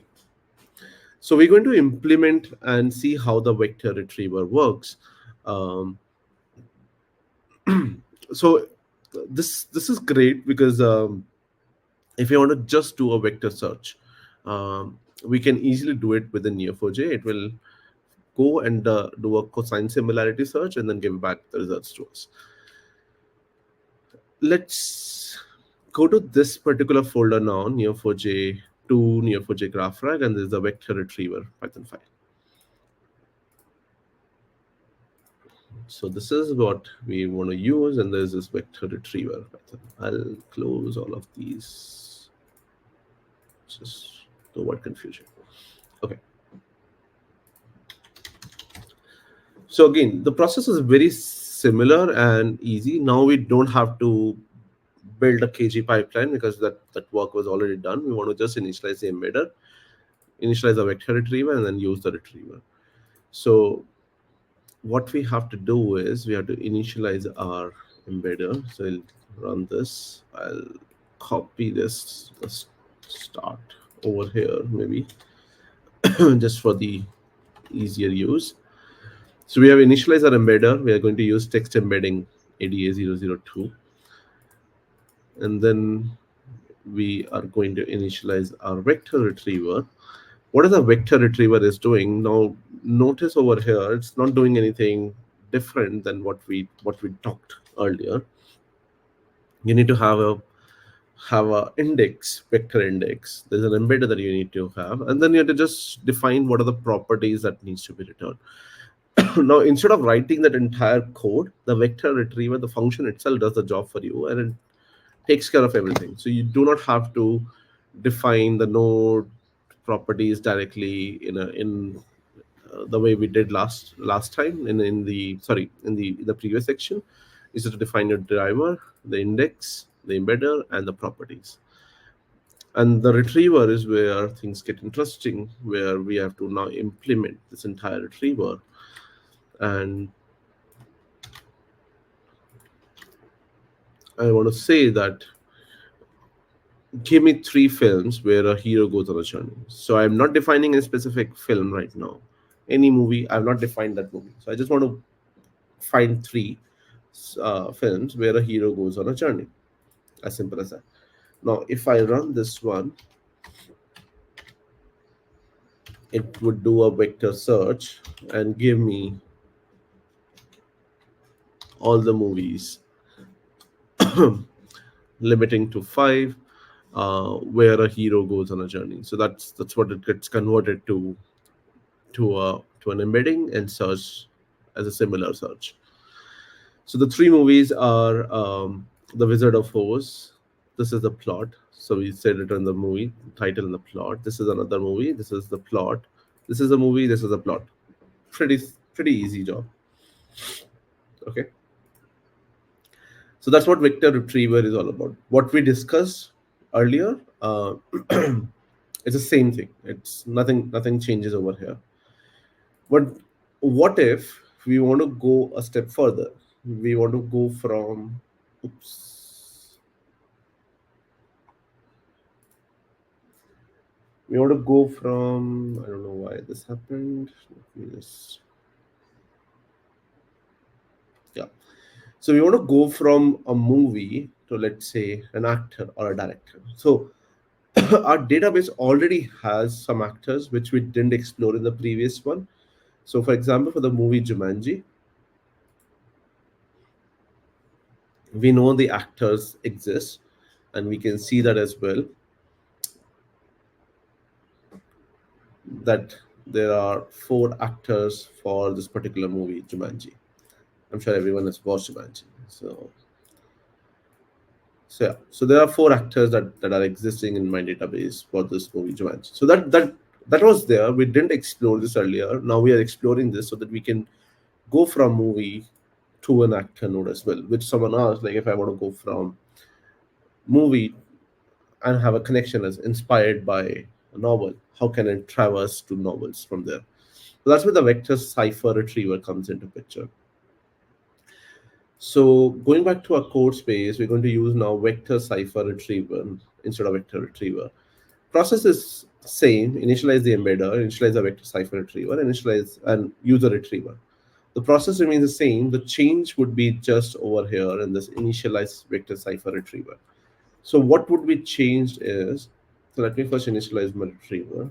So we're going to implement and see how the vector retriever works. Um, so this is great because if you want to just do a vector search, we can easily do it within Neo4j. It will go and do a cosine similarity search and then give back the results to us. Let's go to this particular folder now, Neo4j to Neo4j GraphRAG, and there's a vector retriever Python file. So this is what we want to use, and there's this vector retriever Python. I'll close all of these just to avoid confusion. Okay. So again, the process is very similar and easy. Now we don't have to build a KG pipeline because that work was already done. We want to just initialize the embedder, initialize the vector retriever, and then use the retriever. So what we have to do is we have to initialize our embedder. So I'll run this. I'll copy this start over here maybe just for the easier use. So we have initialized our embedder. We are going to use text embedding ADA002. And then we are going to initialize our vector retriever. What is a vector retriever is doing? Now notice over here, it's not doing anything different than what we talked earlier. You need to have a index, vector index. There's an embedder that you need to have, and then you have to just define what are the properties that needs to be returned. Now instead of writing that entire code, the vector retriever, the function itself does the job for you, and it takes care of everything. So you do not have to define the node properties directly in the way we did last time in the sorry in the previous section. Is to define your driver, the index, the embedder, and the properties. And the retriever is where things get interesting, where we have to now implement this entire retriever. And I want to say that give me three films where a hero goes on a journey. So I'm not defining a specific film right now. Any movie, I've not defined that movie. So I just want to find three films where a hero goes on a journey. As simple as that. Now, if I run this one, it would do a vector search and give me all the movies, limiting to five, where a hero goes on a journey. So that's what it gets converted to an embedding and search as a similar search. So the three movies are The Wizard of Oz. This is the plot. So we said it in the movie title and the plot. This is another movie. This is the plot. This is a movie. This is the plot. Pretty pretty easy job. Okay. So that's what vector retriever is all about. What we discussed earlier, it's the same thing. It's nothing changes over here. But what if we want to go a step further? We want to go from, oops, we want to go from, I don't know why this happened. Let me just, yeah. So we want to go from a movie to, let's say, an actor or a director. So our database already has some actors which we didn't explore in the previous one. So for example, for the movie Jumanji, we know the actors exist, and we can see that as well, that there are four actors for this particular movie Jumanji. I'm sure everyone has watched Jumanji. So yeah, so there are four actors that are existing in my database for this movie Jumanji. So that was there. We didn't explore this earlier. Now we are exploring this so that we can go from movie to an actor node as well. Which someone asked, like if I want to go from movie and have a connection as inspired by a novel, how can I traverse to novels from there? So that's where the vector cipher retriever comes into picture. So going back to our code space, we're going to use now vector cipher retriever instead of vector retriever. Process is same: initialize the embedder, initialize the vector cipher retriever, initialize and use a retriever. The process remains the same. The change would be just over here in this initialize vector cipher retriever. So what would be changed is, so let me first initialize my retriever.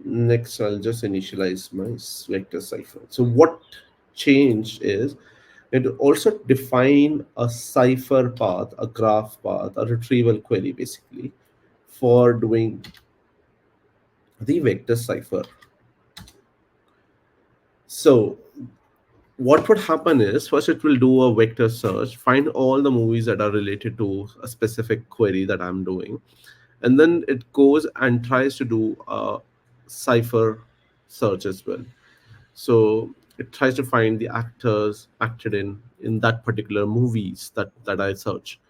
Next, I'll just initialize my vector cipher. So what changed is it also define a cipher path, a graph path, a retrieval query basically for doing the vector cipher. So what would happen is first it will do a vector search, find all the movies that are related to a specific query that I'm doing, and then it goes and tries to do a cipher search as well. So it tries to find the actors acted in that particular movies that I search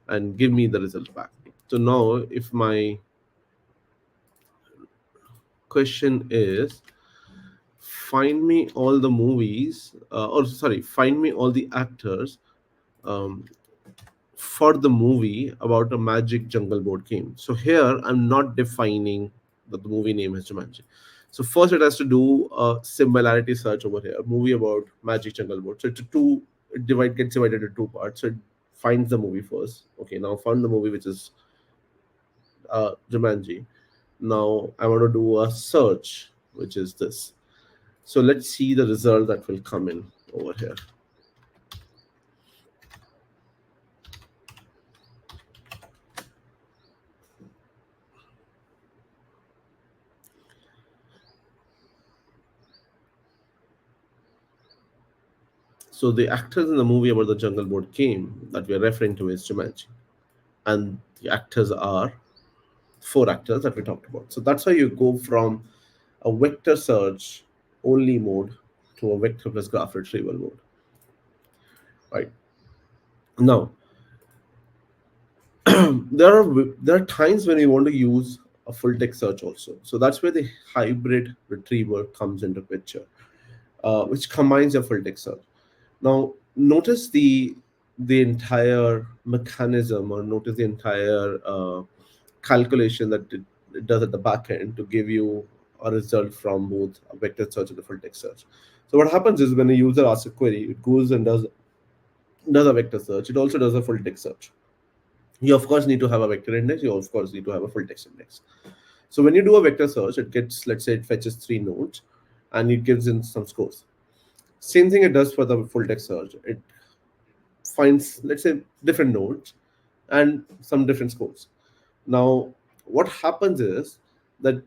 and give me the result back. So now if my question is find me all the movies or sorry, find me all the actors um, for the movie about a magic jungle board game. So here I'm not defining that the movie name is Jumanji. So first it has to do a similarity search over here, movie about magic jungle board. So it's a two, it gets divided into two parts. So it finds the movie first. Okay, now found the movie which is Jumanji. Now I want to do a search, which is this. So let's see the result that will come in over here. So the actors in the movie about the jungle board game that we are referring to is Jumanji, and the actors are four actors that we talked about. So that's how you go from a vector search only mode to a vector plus graph retrieval mode. right? Now, there are times when we want to use a full text search also. So that's where the hybrid retriever comes into picture, which combines your full text search. Now, notice the entire mechanism, or notice the entire calculation that it does at the back end to give you a result from both a vector search and a full text search. So what happens is when a user asks a query, it goes and does a vector search. It also does a full text search. You of course need to have a vector index. You of course need to have a full text index. So when you do a vector search, it gets, let's say, it fetches three nodes, and it gives in some scores. Same thing it does for the full text search. It finds, let's say, different nodes and some different scores. Now, what happens is that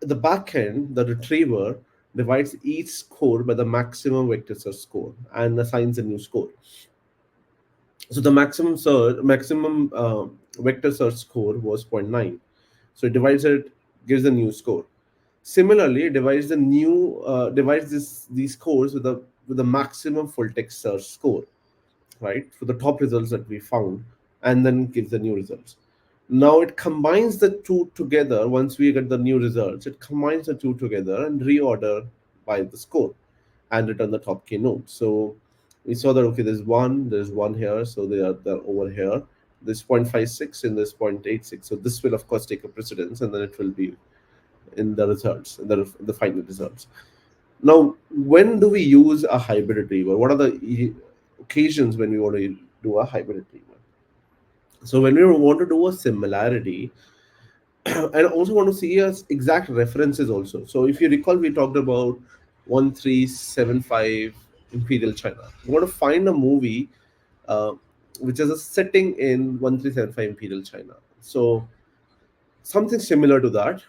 at the back end, the retriever divides each score by the maximum vector search score and assigns a new score. So the maximum vector search score was zero point 0.9. So it divides it, gives a new score. Similarly, it divides these scores with the maximum full text search score, right, for the top results that we found, and then gives the new results. Now it combines the two together. Once we get the new results, it combines the two together and reorder by the score and return the top k node. So we saw that, okay, there's one here, so they're over here. This 0.56 and this 0.86. So this will of course take a precedence, and then it will be in the results, in the final results. Now, when do we use a hybrid retriever? What are the occasions when we want to do a hybrid retriever? So when we want to do a similarity, and also want to see as exact references also. So if you recall, we talked about 1375 Imperial China. We want to find a movie uh, which is a setting in 1375 Imperial China. So something similar to that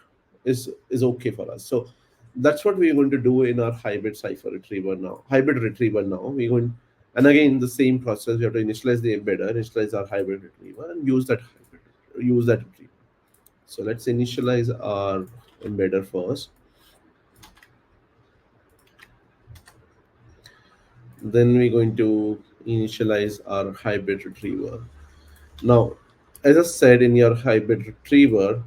is okay for us. So that's what we're going to do in our hybrid retriever now. We're going, and again, the same process. We have to initialize the embedder, initialize our hybrid retriever, and use that retriever. So let's initialize our embedder first. Then we're going to initialize our hybrid retriever. Now, as I said, in your hybrid retriever,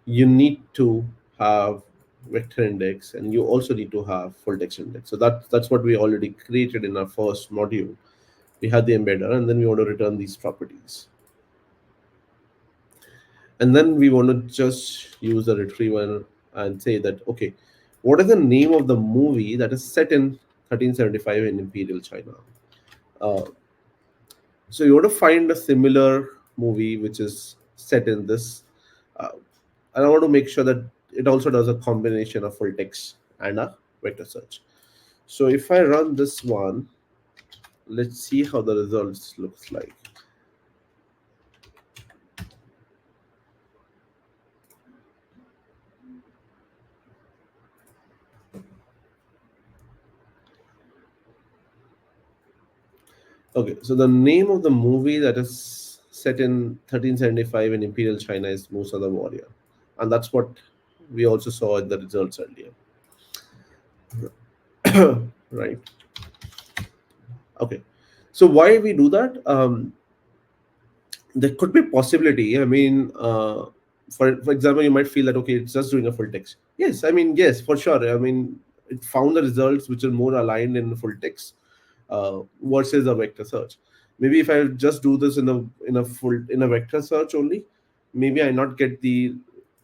you need to have vector index, and you also need to have full text index. So that's what we already created in our first module. We had the embedder, and then we want to return these properties. And then we want to just use the retriever and say that, okay, what is the name of the movie that is set in 1375 in Imperial China? Uh, so you want to find a similar movie which is set in this. Uh, and I want to make sure that it also does a combination of full text and a vector search. So if I run this one, let's see how the results looks like. Okay, so the name of the movie that is set in 1375 in Imperial China is Musa the Warrior. And that's what we also saw in the results earlier. Right. Okay. So why we do that? There could be possibility. I mean, for example, you might feel that, okay, it's just doing a full text. Yes, I mean, yes, for sure. I mean, it found the results which are more aligned in the full text versus a vector search. Maybe if I just do this in a vector search only, maybe I not get the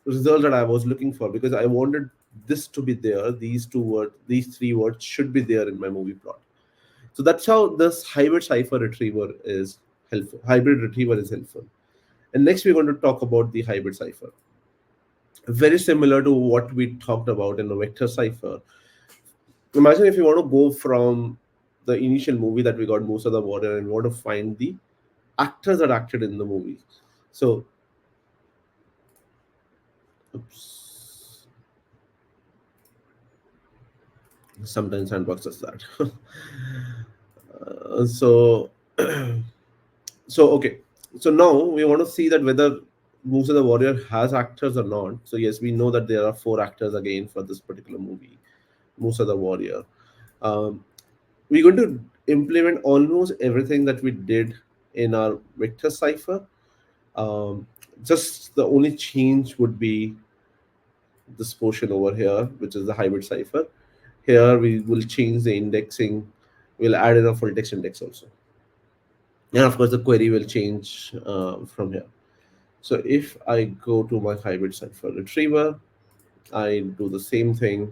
result that I was looking for, because I wanted this to be there. These three words should be there in my movie plot. So that's how this hybrid retriever is helpful. And next we're going to talk about the hybrid cipher. Very similar to what we talked about in the vector cipher. Imagine if you want to go from the initial movie that we got, Musa the Warrior, and want to find the actors that acted in the movie. So, oops, sometimes Sandbox does that. So, so okay. So now we want to see that whether Musa the Warrior has actors or not. So yes, we know that there are four actors again for this particular movie, Musa the Warrior. Um, we're going to implement almost everything that we did in our vector cipher. Um, just the only change would be this portion over here, which is the hybrid cipher. Here we will change the indexing. We'll add in a full text index also, and of course the query will change from here. So if I go to my hybrid cipher retriever, I do the same thing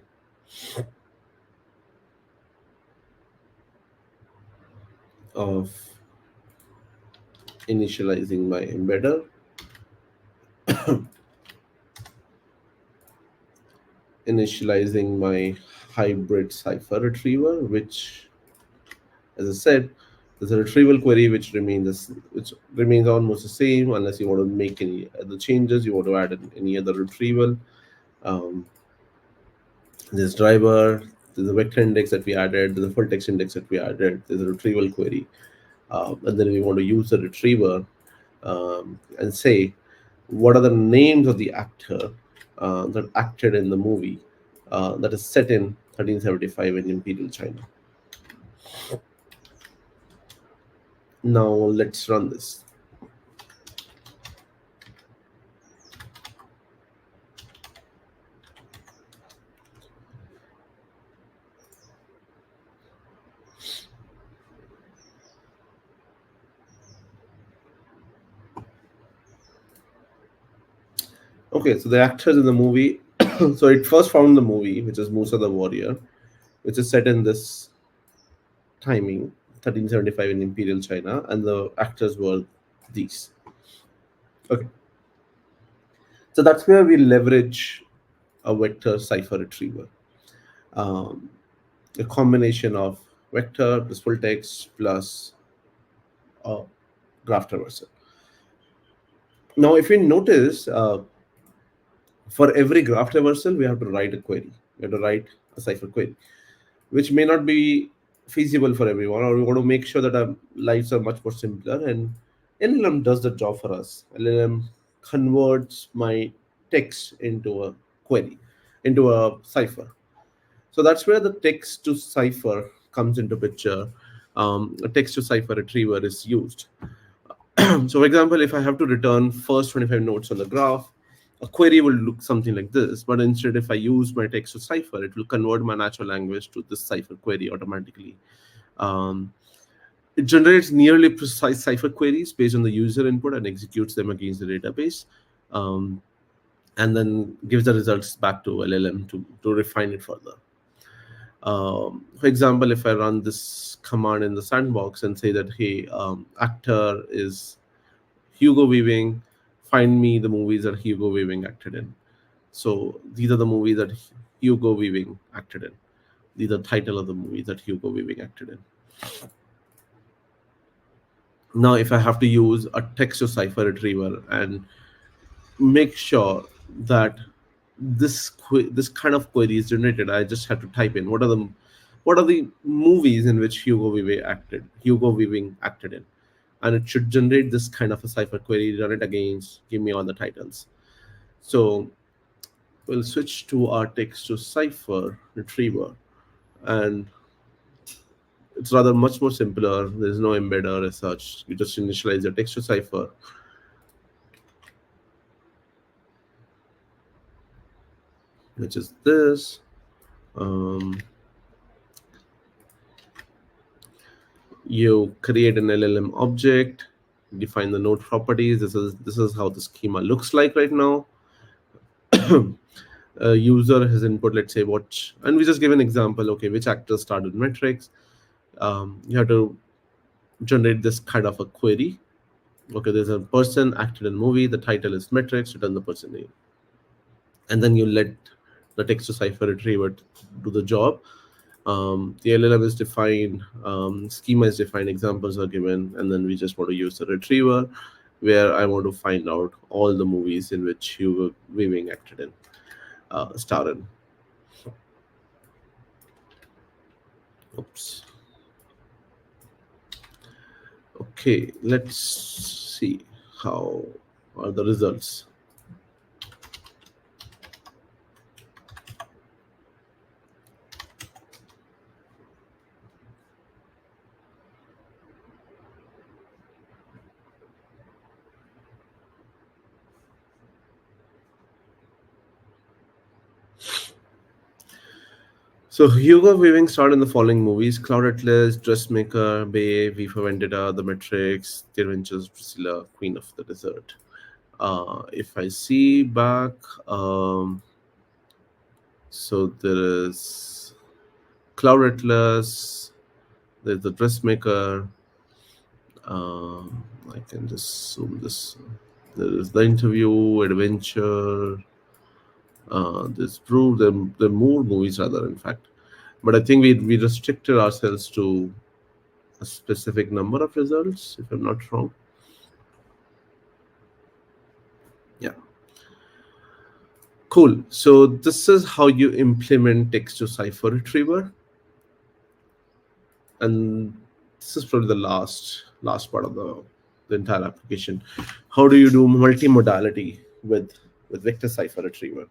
of initializing my embedder, initializing my hybrid cipher retriever, which, as I said, there's a retrieval query which remains almost the same unless you want to make any other changes. You want to add any other retrieval. Um, this driver, there's a vector index that we added, there's a full text index that we added, there's a retrieval query, and then we want to use the retriever and say what are the names of the actor that acted in the movie that is set in 1375 in Imperial China. Now let's run this. Okay, so the actors in the movie. So it first found the movie, which is Musa the Warrior, which is set in this timing, 1375 in Imperial China, and the actors were these. Okay, so that's where we leverage a vector cipher retriever. Um, a combination of vector plus full text plus uh, graph traversal. Now, if you notice, for every graph traversal, we have to write a query. We have to write a cipher query, which may not be feasible for everyone, or we want to make sure that our lives are much more simpler. And LLM does the job for us. LLM converts my text into a query, into a cipher. So that's where the text to cipher comes into picture. A text to cipher retriever is used. So, for example, if I have to return first 25 nodes on the graph, a query will look something like this. But instead, if I use my text to cipher, it will convert my natural language to this cipher query automatically. Um, it generates nearly precise cipher queries based on the user input and executes them against the database, um, and then gives the results back to LLM to refine it further. For example, if I run this command in the sandbox and say that, hey, actor is Hugo Weaving, find me the movies that Hugo Weaving acted in. So these are the movies that Hugo Weaving acted in. These are the title of the movies that Hugo Weaving acted in. Now, if I have to use a text to cipher retriever and make sure that this kind of query is generated, I just have to type in what are the movies in which Hugo Weaving acted in, and it should generate this kind of a cipher query, run it against, give me all the titles. So we'll switch to our text to cipher retriever, and it's rather much more simpler. There's no embedder as such. You just initialize your text to cipher, which is this. Um, you create an LLM object, define the node properties. This is how the schema looks like right now. A user has input, let's say, watch, and we just give an example. Okay, which actors starred with metrics? You have to generate this kind of a query. Okay, there's a person acted in movie. The title is metrics. Return the person name, and then you let the text to cipher retriever do the job. The LLM is defined, schema is defined, examples are given, and then we just want to use the retriever where I want to find out all the movies in which Hugo Weaving acted in, starred in. Oops. Okay, let's see how are the results. So Hugo Weaving starred in the following movies: Cloud Atlas, Dressmaker, Bay, V for Vendetta, The Matrix, The Adventures of Priscilla, Queen of the Desert. If I see back, so there is Cloud Atlas, there's The Dressmaker. I can just zoom this. There is The Interview, Adventure. There's Proof. There are more movies, rather, in fact. But I think we restricted ourselves to a specific number of results, if I'm not wrong. Yeah, cool. So this is how you implement text to cipher retriever, and this is probably the last part of the entire application. How do you do multimodality with vector cipher retriever?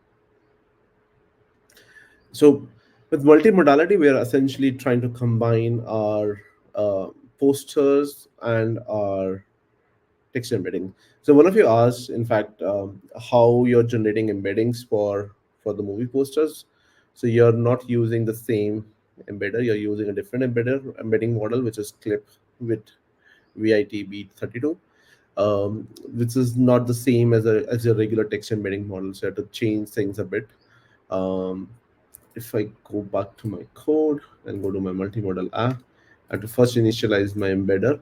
So with multimodality, we are essentially trying to combine our uh, posters and our text embedding. So one of you asked, in fact, how you're generating embeddings for the movie posters. So you're not using the same embedder. You're using a different embedding model, which is Clip with VIT Beat 32, which is not the same as your regular text embedding model. So you have to change things a bit. Um, if I go back to my code and go to my multimodal app, I have to first initialize my embedder.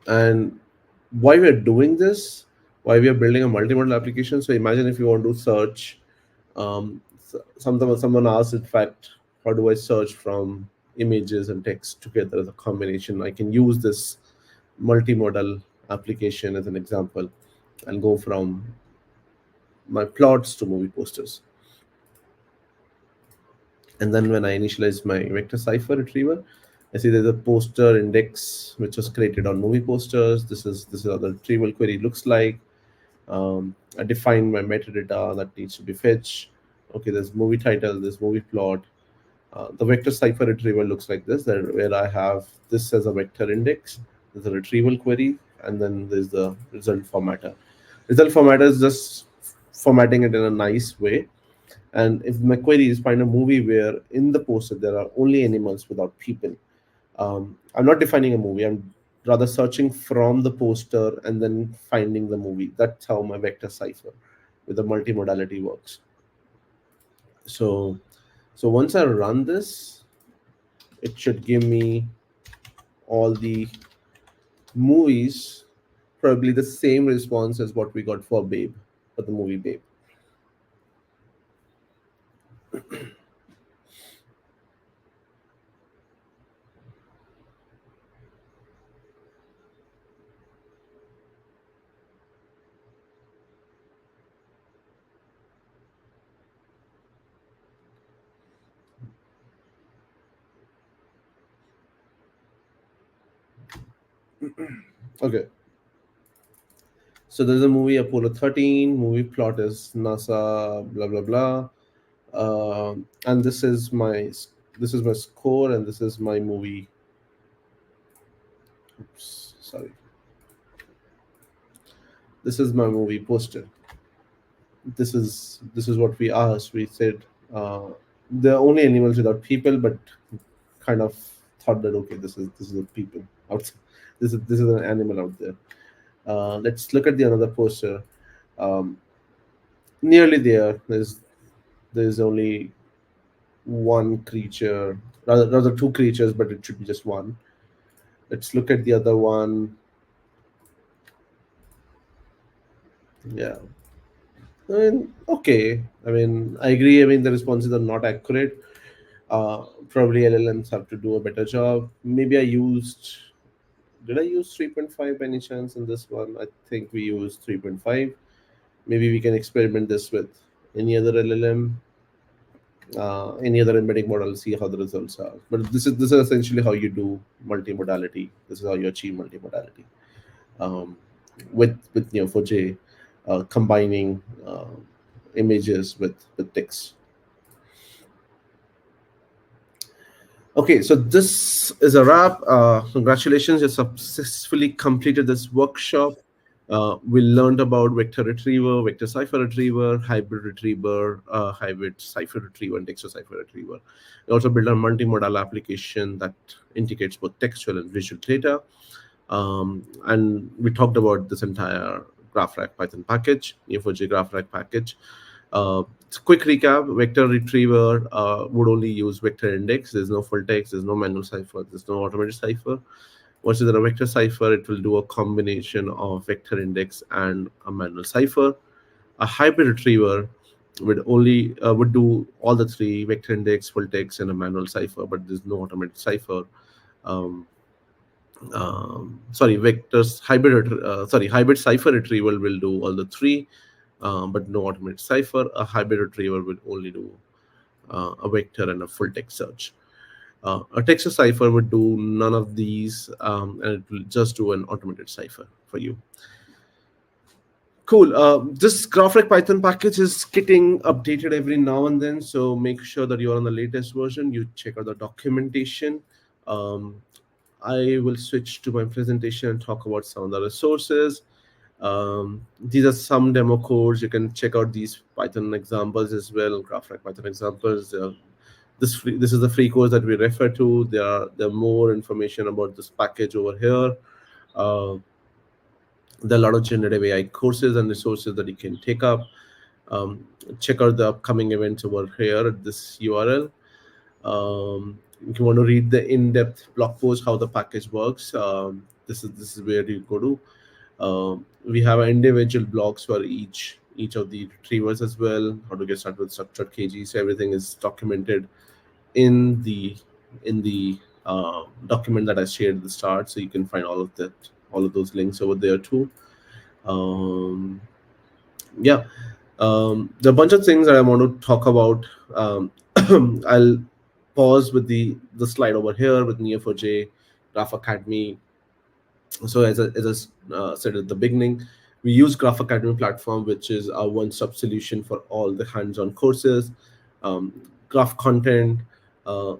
And why we are doing this, why we are building a multimodal application. So imagine if you want to search, someone asked, in fact, how do I search from images and text together as a combination? I can use this multimodal application as an example and go from my plots to movie posters. And then when I initialize my vector cipher retriever, I see there's a poster index which was created on movie posters. This is how the retrieval query looks like. I define my metadata that needs to be fetched. Okay, there's movie title, there's movie plot. The vector cipher retrieval looks like this, where I have this as a vector index, there's a retrieval query, and then there's the result formatter. Result formatter is just formatting it in a nice way. And if my query is find a movie where in the poster there are only animals without people, I'm not defining a movie. I'm rather searching from the poster and then finding the movie. That's how my vector cipher with the multimodality works. So, so once I run this, it should give me all the movies, probably the same response as what we got for Babe, for the movie Babe. Okay, so there's a movie Apollo 13. Movie plot is NASA, blah blah blah. And this is my score, and this is my movie. Oops, sorry. This is my movie poster. This is what we asked. We said uh, there are only animals without people, but kind of thought that okay, this is a people out. This is an animal out there. Let's look at the another poster. Um, Nearly there. There's only one creature, rather two creatures, but it should be just one. Let's look at the other one. Yeah. Okay. I mean, I agree. I mean, the responses are not accurate. Probably LLMs have to do a better job. Maybe I used. Did I use 3.5 by any chance in this one? I think we used 3.5. Maybe we can experiment this with any other LLM, any other embedding model, see how the results are. But this is essentially how you do multimodality. This is how you achieve multimodality um, with Neo4j, combining images with text. Okay, so this is a wrap. Congratulations, you successfully completed this workshop. We learned about vector retriever, vector cipher retriever, hybrid retriever, hybrid cipher retriever, and textual cipher retriever. We also built a multimodal application that integrates both textual and visual data. And we talked about this entire GraphRAG Python package, Neo4j GraphRAG package. It's a quick recap: vector retriever would only use vector index. There's no full text. There's no manual cipher. There's no automated cipher. Versus in a vector cipher, it will do a combination of vector index and a manual cipher. A hybrid retriever would do all the three: vector index, full text, and a manual cipher. But there's no automated cipher. Um, Sorry, hybrid cipher retrieval will do all the three, but no automated cipher. A hybrid retriever will only do a vector and a full text search. A text cipher would do none of these, and it will just do an automated cipher for you. Cool. This GraphRAG Python package is getting updated every now and then, so make sure that you're on the latest version. You check out the documentation. Um, I will switch to my presentation and talk about some of the resources. These are some demo codes. You can check out these Python examples as well, GraphRAG Python examples. This is the free course that we refer to. There are more information about this package over here. Uh, there are a lot of generative AI courses and resources that you can take up. Um, Check out the upcoming events over here at this URL. If you want to read the in-depth blog post how the package works, this is where you go to. We have individual blogs for each of the retrievers as well. How to get started with structured KG. So everything is documented in the document that I shared at the start. So you can find all of those links over there too. Um, yeah, there are a bunch of things that I want to talk about. I'll pause with the slide over here with Neo4j, Graph Academy. So as I said at the beginning, we use Graph Academy platform, which is our one-stop solution for all the hands-on courses, um, graph content.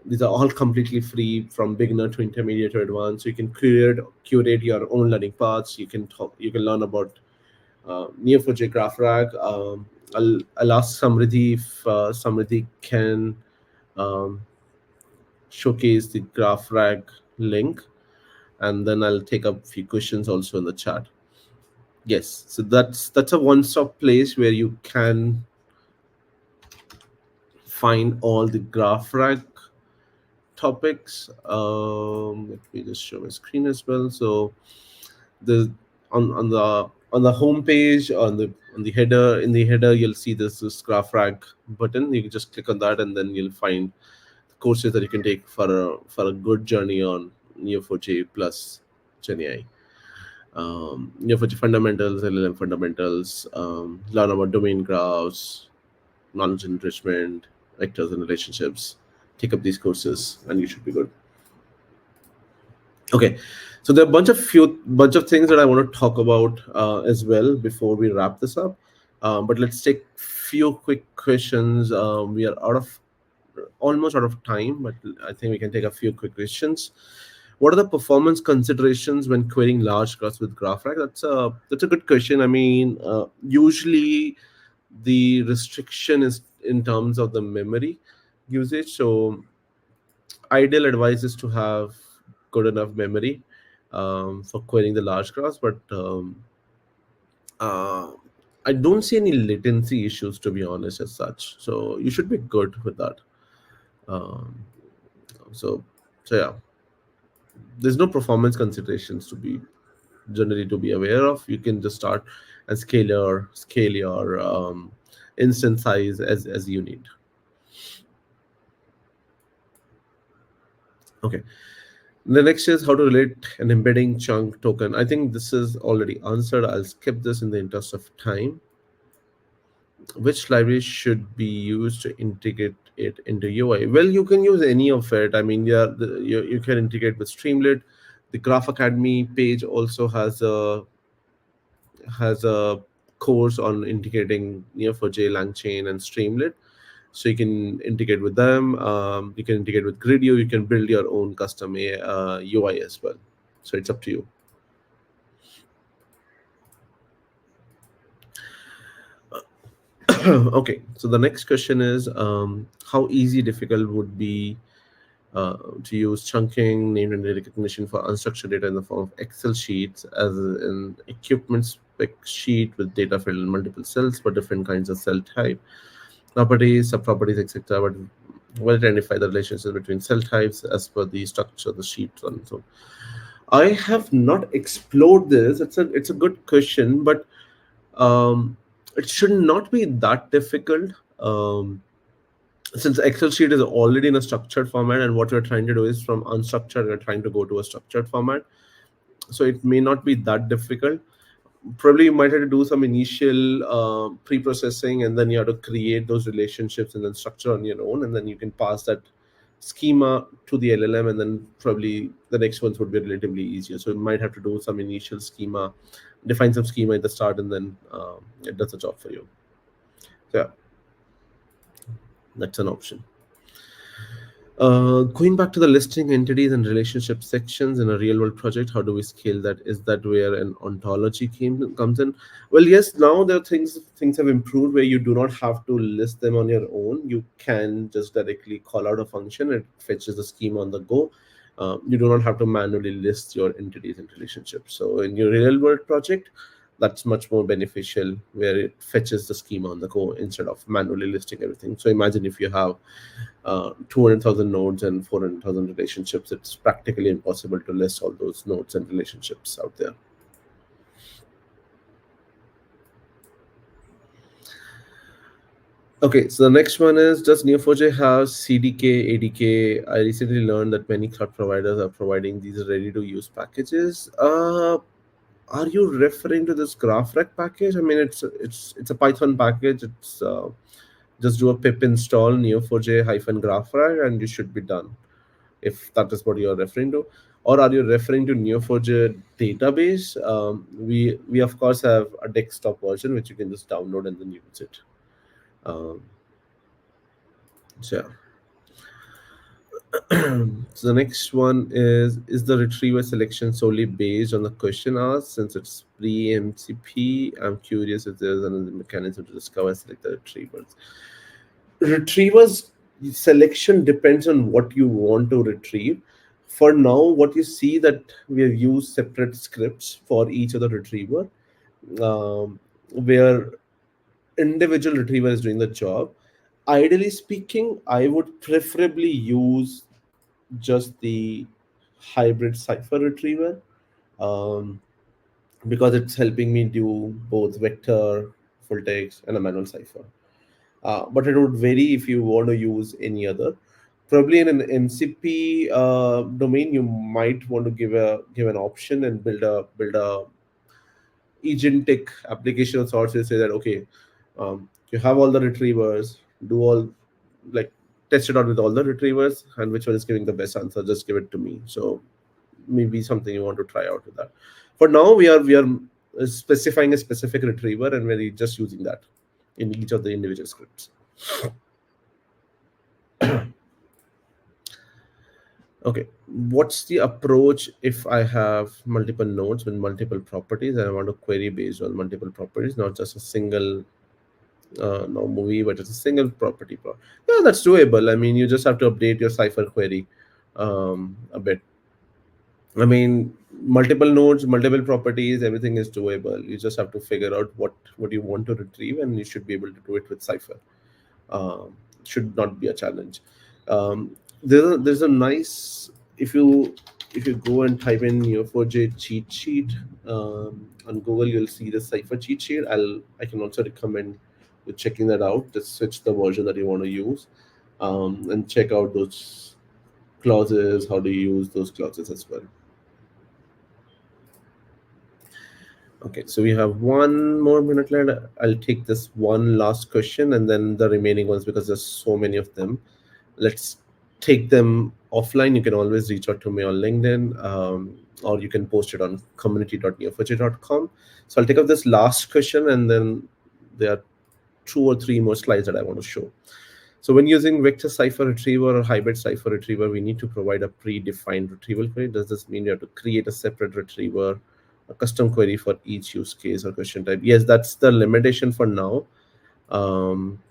These are all completely free from beginner to intermediate to advanced. So you can curate your own learning paths. You can learn about Neo4j GraphRAG. I'll ask Samriddhi if Samriddhi can um, showcase the GraphRAG link, and then I'll take up a few questions also in the chat. Yes, so that's a one-stop place where you can find all the GraphRAG topics. Let me just show my screen as well. So the on the home page, on the header, in the header you'll see this GraphRAG button. You can just click on that, and then you'll find the courses that you can take for a good journey on Neo4j plus GenAI. Neo4j fundamentals, LLM fundamentals, learn about domain graphs, knowledge enrichment, vectors and relationships. Take up these courses, and you should be good. Okay, so there are bunch of things that I want to talk about as well before we wrap this up. But let's take few quick questions. We are almost out of time, but I think we can take a few quick questions. What are the performance considerations when querying large graphs with GraphRAG? That's a good question. I mean, usually the restriction is in terms of the memory usage. So ideal advice is to have good enough memory for querying the large graphs, but uh, I don't see any latency issues, to be honest, as such. So you should be good with that. Um, so so yeah, there's no performance considerations to be generally to be aware of. You can just start and scale your instance size as you need. Okay. The next is how to relate an embedding chunk token. I think this is already answered. I'll skip this in the interest of time. Which library should be used to integrate it into UI? Well, you can use any of it. I mean, yeah, you can integrate with Streamlit. The Graph Academy page also has a course on integrating Neo4j, LangChain, and Streamlit. So you can integrate with them. You can integrate with Gridio. You can build your own custom UI as well. So it's up to you. Okay, so the next question is, how easy, difficult would be to use chunking, name and recognition for unstructured data in the form of Excel sheets as an equipment spec sheet with data filled in multiple cells for different kinds of cell type, properties, subproperties, etc. But will identify the relationship between cell types as per the structure of the sheet. And so I have not explored this. It's a good question, but um, it should not be that difficult. Since Excel sheet is already in a structured format, and what we're trying to do is from unstructured, we're trying to go to a structured format. So it may not be that difficult. Probably you might have to do some initial pre-processing, and then you have to create those relationships and then structure on your own, and then you can pass that schema to the LLM, and then probably the next ones would be relatively easier. So you might have to do some initial schema, define some schema at the start, and then it does the job for you. So yeah, that's an option. Going back to the listing entities and relationship sections in a real world project, how do we scale that? Is that where an ontology comes in? Well, yes, now there are things have improved where you do not have to list them on your own. You can just directly call out a function, it fetches the schema on the go. You do not have to manually list your entities and relationships. So in your real world project, that's much more beneficial where it fetches the schema on the go instead of manually listing everything. So imagine if you have 200,000 nodes and 400,000 relationships, it's practically impossible to list all those nodes and relationships out there. Okay, so the next one is, does Neo4j have CDK, ADK? I recently learned that many cloud providers are providing these ready to use packages. Are you referring to this GraphRAG package? I mean, it's a Python package. It's just do a pip install Neo4j hyphen GraphRAG and you should be done, if that is what you're referring to. Or are you referring to Neo4j database? We of course have a desktop version which you can just download and then use it. Um, so yeah. So the next one is the retriever selection solely based on the question asked? Since it's pre-MCP, I'm curious if there's another mechanism to discover and select the retrievers selection depends on what you want to retrieve. For now, what you see that we have used separate scripts for each of the retriever, where individual retriever is doing the job. Ideally speaking, I would preferably use just the hybrid cipher retriever, um, because it's helping me do both vector, full text, and a manual cipher. But it would vary if you want to use any other. Probably in an MCP domain, you might want to give an option and build a agentic application of sorts. You say that okay, you have all the retrievers, do all like test it out with all the retrievers, and which one is giving the best answer, just give it to me. So maybe something you want to try out with that. For now, we are specifying a specific retriever, and we're just using that in each of the individual scripts. Okay, what's the approach if I have multiple nodes with multiple properties and I want to query based on multiple properties, not just a single no movie, but it's a single property. Yeah, that's doable. I mean, you just have to update your cipher query a bit. I mean, multiple nodes, multiple properties, everything is doable. You just have to figure out what you want to retrieve, and you should be able to do it with cipher. Should not be a challenge. There's a nice, if you go and type in Neo4j cheat sheet on Google, you'll see the cipher cheat sheet. I can also recommend you checking that out. Just switch the version that you want to use, and check out those clauses. How do you use those clauses as well? Okay, so we have one more minute left. I'll take this one last question and then the remaining ones, because there's so many of them. Let's take them offline. You can always reach out to me on LinkedIn, or you can post it on community.neo4j.com. So I'll take up this last question, and then there are two or three more slides that I want to show. So when using vector cipher retriever or hybrid cipher retriever, we need to provide a predefined retrieval query. Does this mean you have to create a separate retriever, a custom query for each use case or question type? Yes, that's the limitation for now. Um,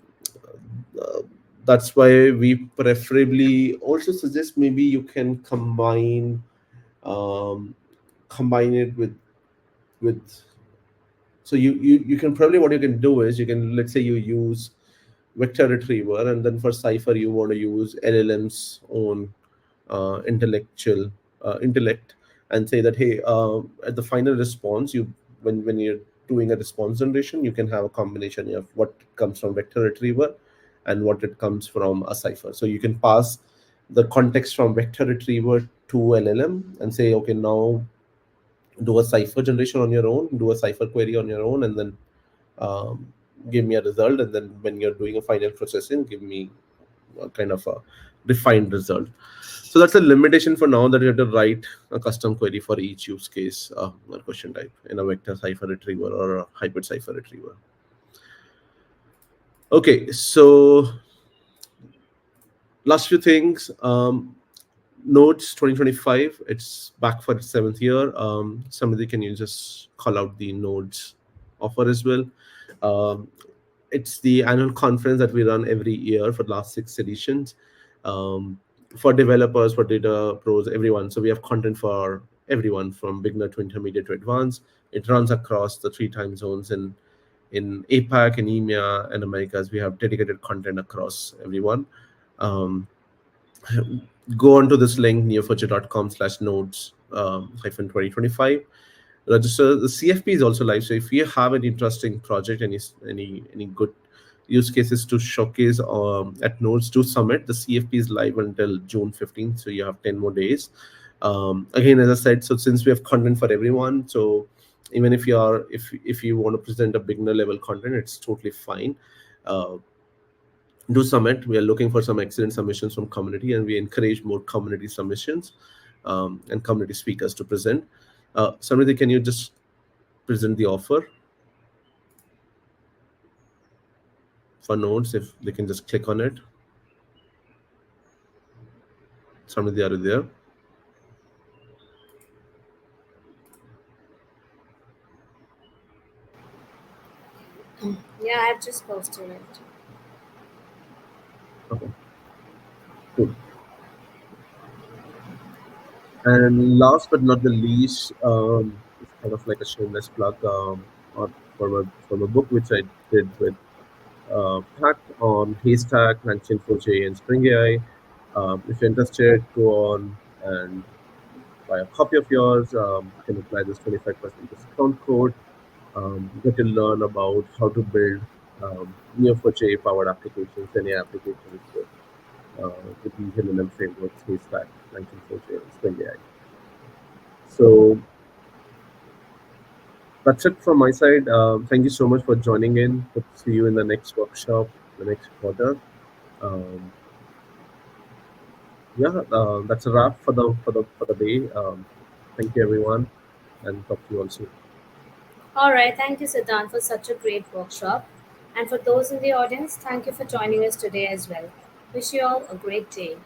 uh, that's why we preferably also suggest maybe you can um, combine it with so you can probably what you can do is you can, let's say you use vector retriever, and then for cipher you want to use LLM's own intellectual intellect, and say that, hey, at the final response, you when you're doing a response generation, you can have a combination of what comes from vector retriever and what it comes from a cipher. So you can pass the context from vector retriever to LLM and say, okay, now do a cipher generation on your own, do a cipher query on your own, and then um, give me a result. And then when you're doing a final processing, give me a kind of a defined result. So that's a limitation for now, that you have to write a custom query for each use case or question type in a vector cipher retriever or a hybrid cipher retriever. Okay, so last few things. Nodes 2025, it's back for its seventh year. Somebody, can you just call out the Nodes offer as well? Um, it's the annual conference that we run every year for the last six editions, um, for developers, for data pros, everyone. So we have content for everyone from beginner to intermediate to advanced. It runs across the three time zones in APAC, in EMEA, and Americas. We have dedicated content across everyone. Um, Go on to this link, neo4j.com/nodes hyphen 2025. Register. The CFP is also live, so if you have an interesting project, any good use cases to showcase at Nodes, to Summit, the CFP is live until June 15th, so you have 10 more days. Again, as I said, so since we have content for everyone, so even if you want to present a beginner level content, it's totally fine. uh, do Summit. We are looking for some excellent submissions from community, and we encourage more community submissions and community speakers to present. Samriddhi, can you just present the offer for Nodes, if they can just click on it? Samriddhi, are you there? Yeah, I've just posted it. Okay, cool. And last but not the least, it's kind of like a shameless plug, for a book which I did with Pat on Haystack, 4j and Spring AI. If you're interested, go on and buy a copy of yours. You can apply this 25% discount code. Get to learn about how to build Neo4j powered applications, any applications with these LLM frameworks, Haystack, 4j and Spring AI. So that's it from my side. Thank you so much for joining in. Hope to see you in the next workshop, the next quarter. Um, yeah, that's a wrap for the day. Thank you everyone, and talk to you all soon. All right, thank you, Siddhant, for such a great workshop. And for those in the audience, thank you for joining us today as well. Wish you all a great day.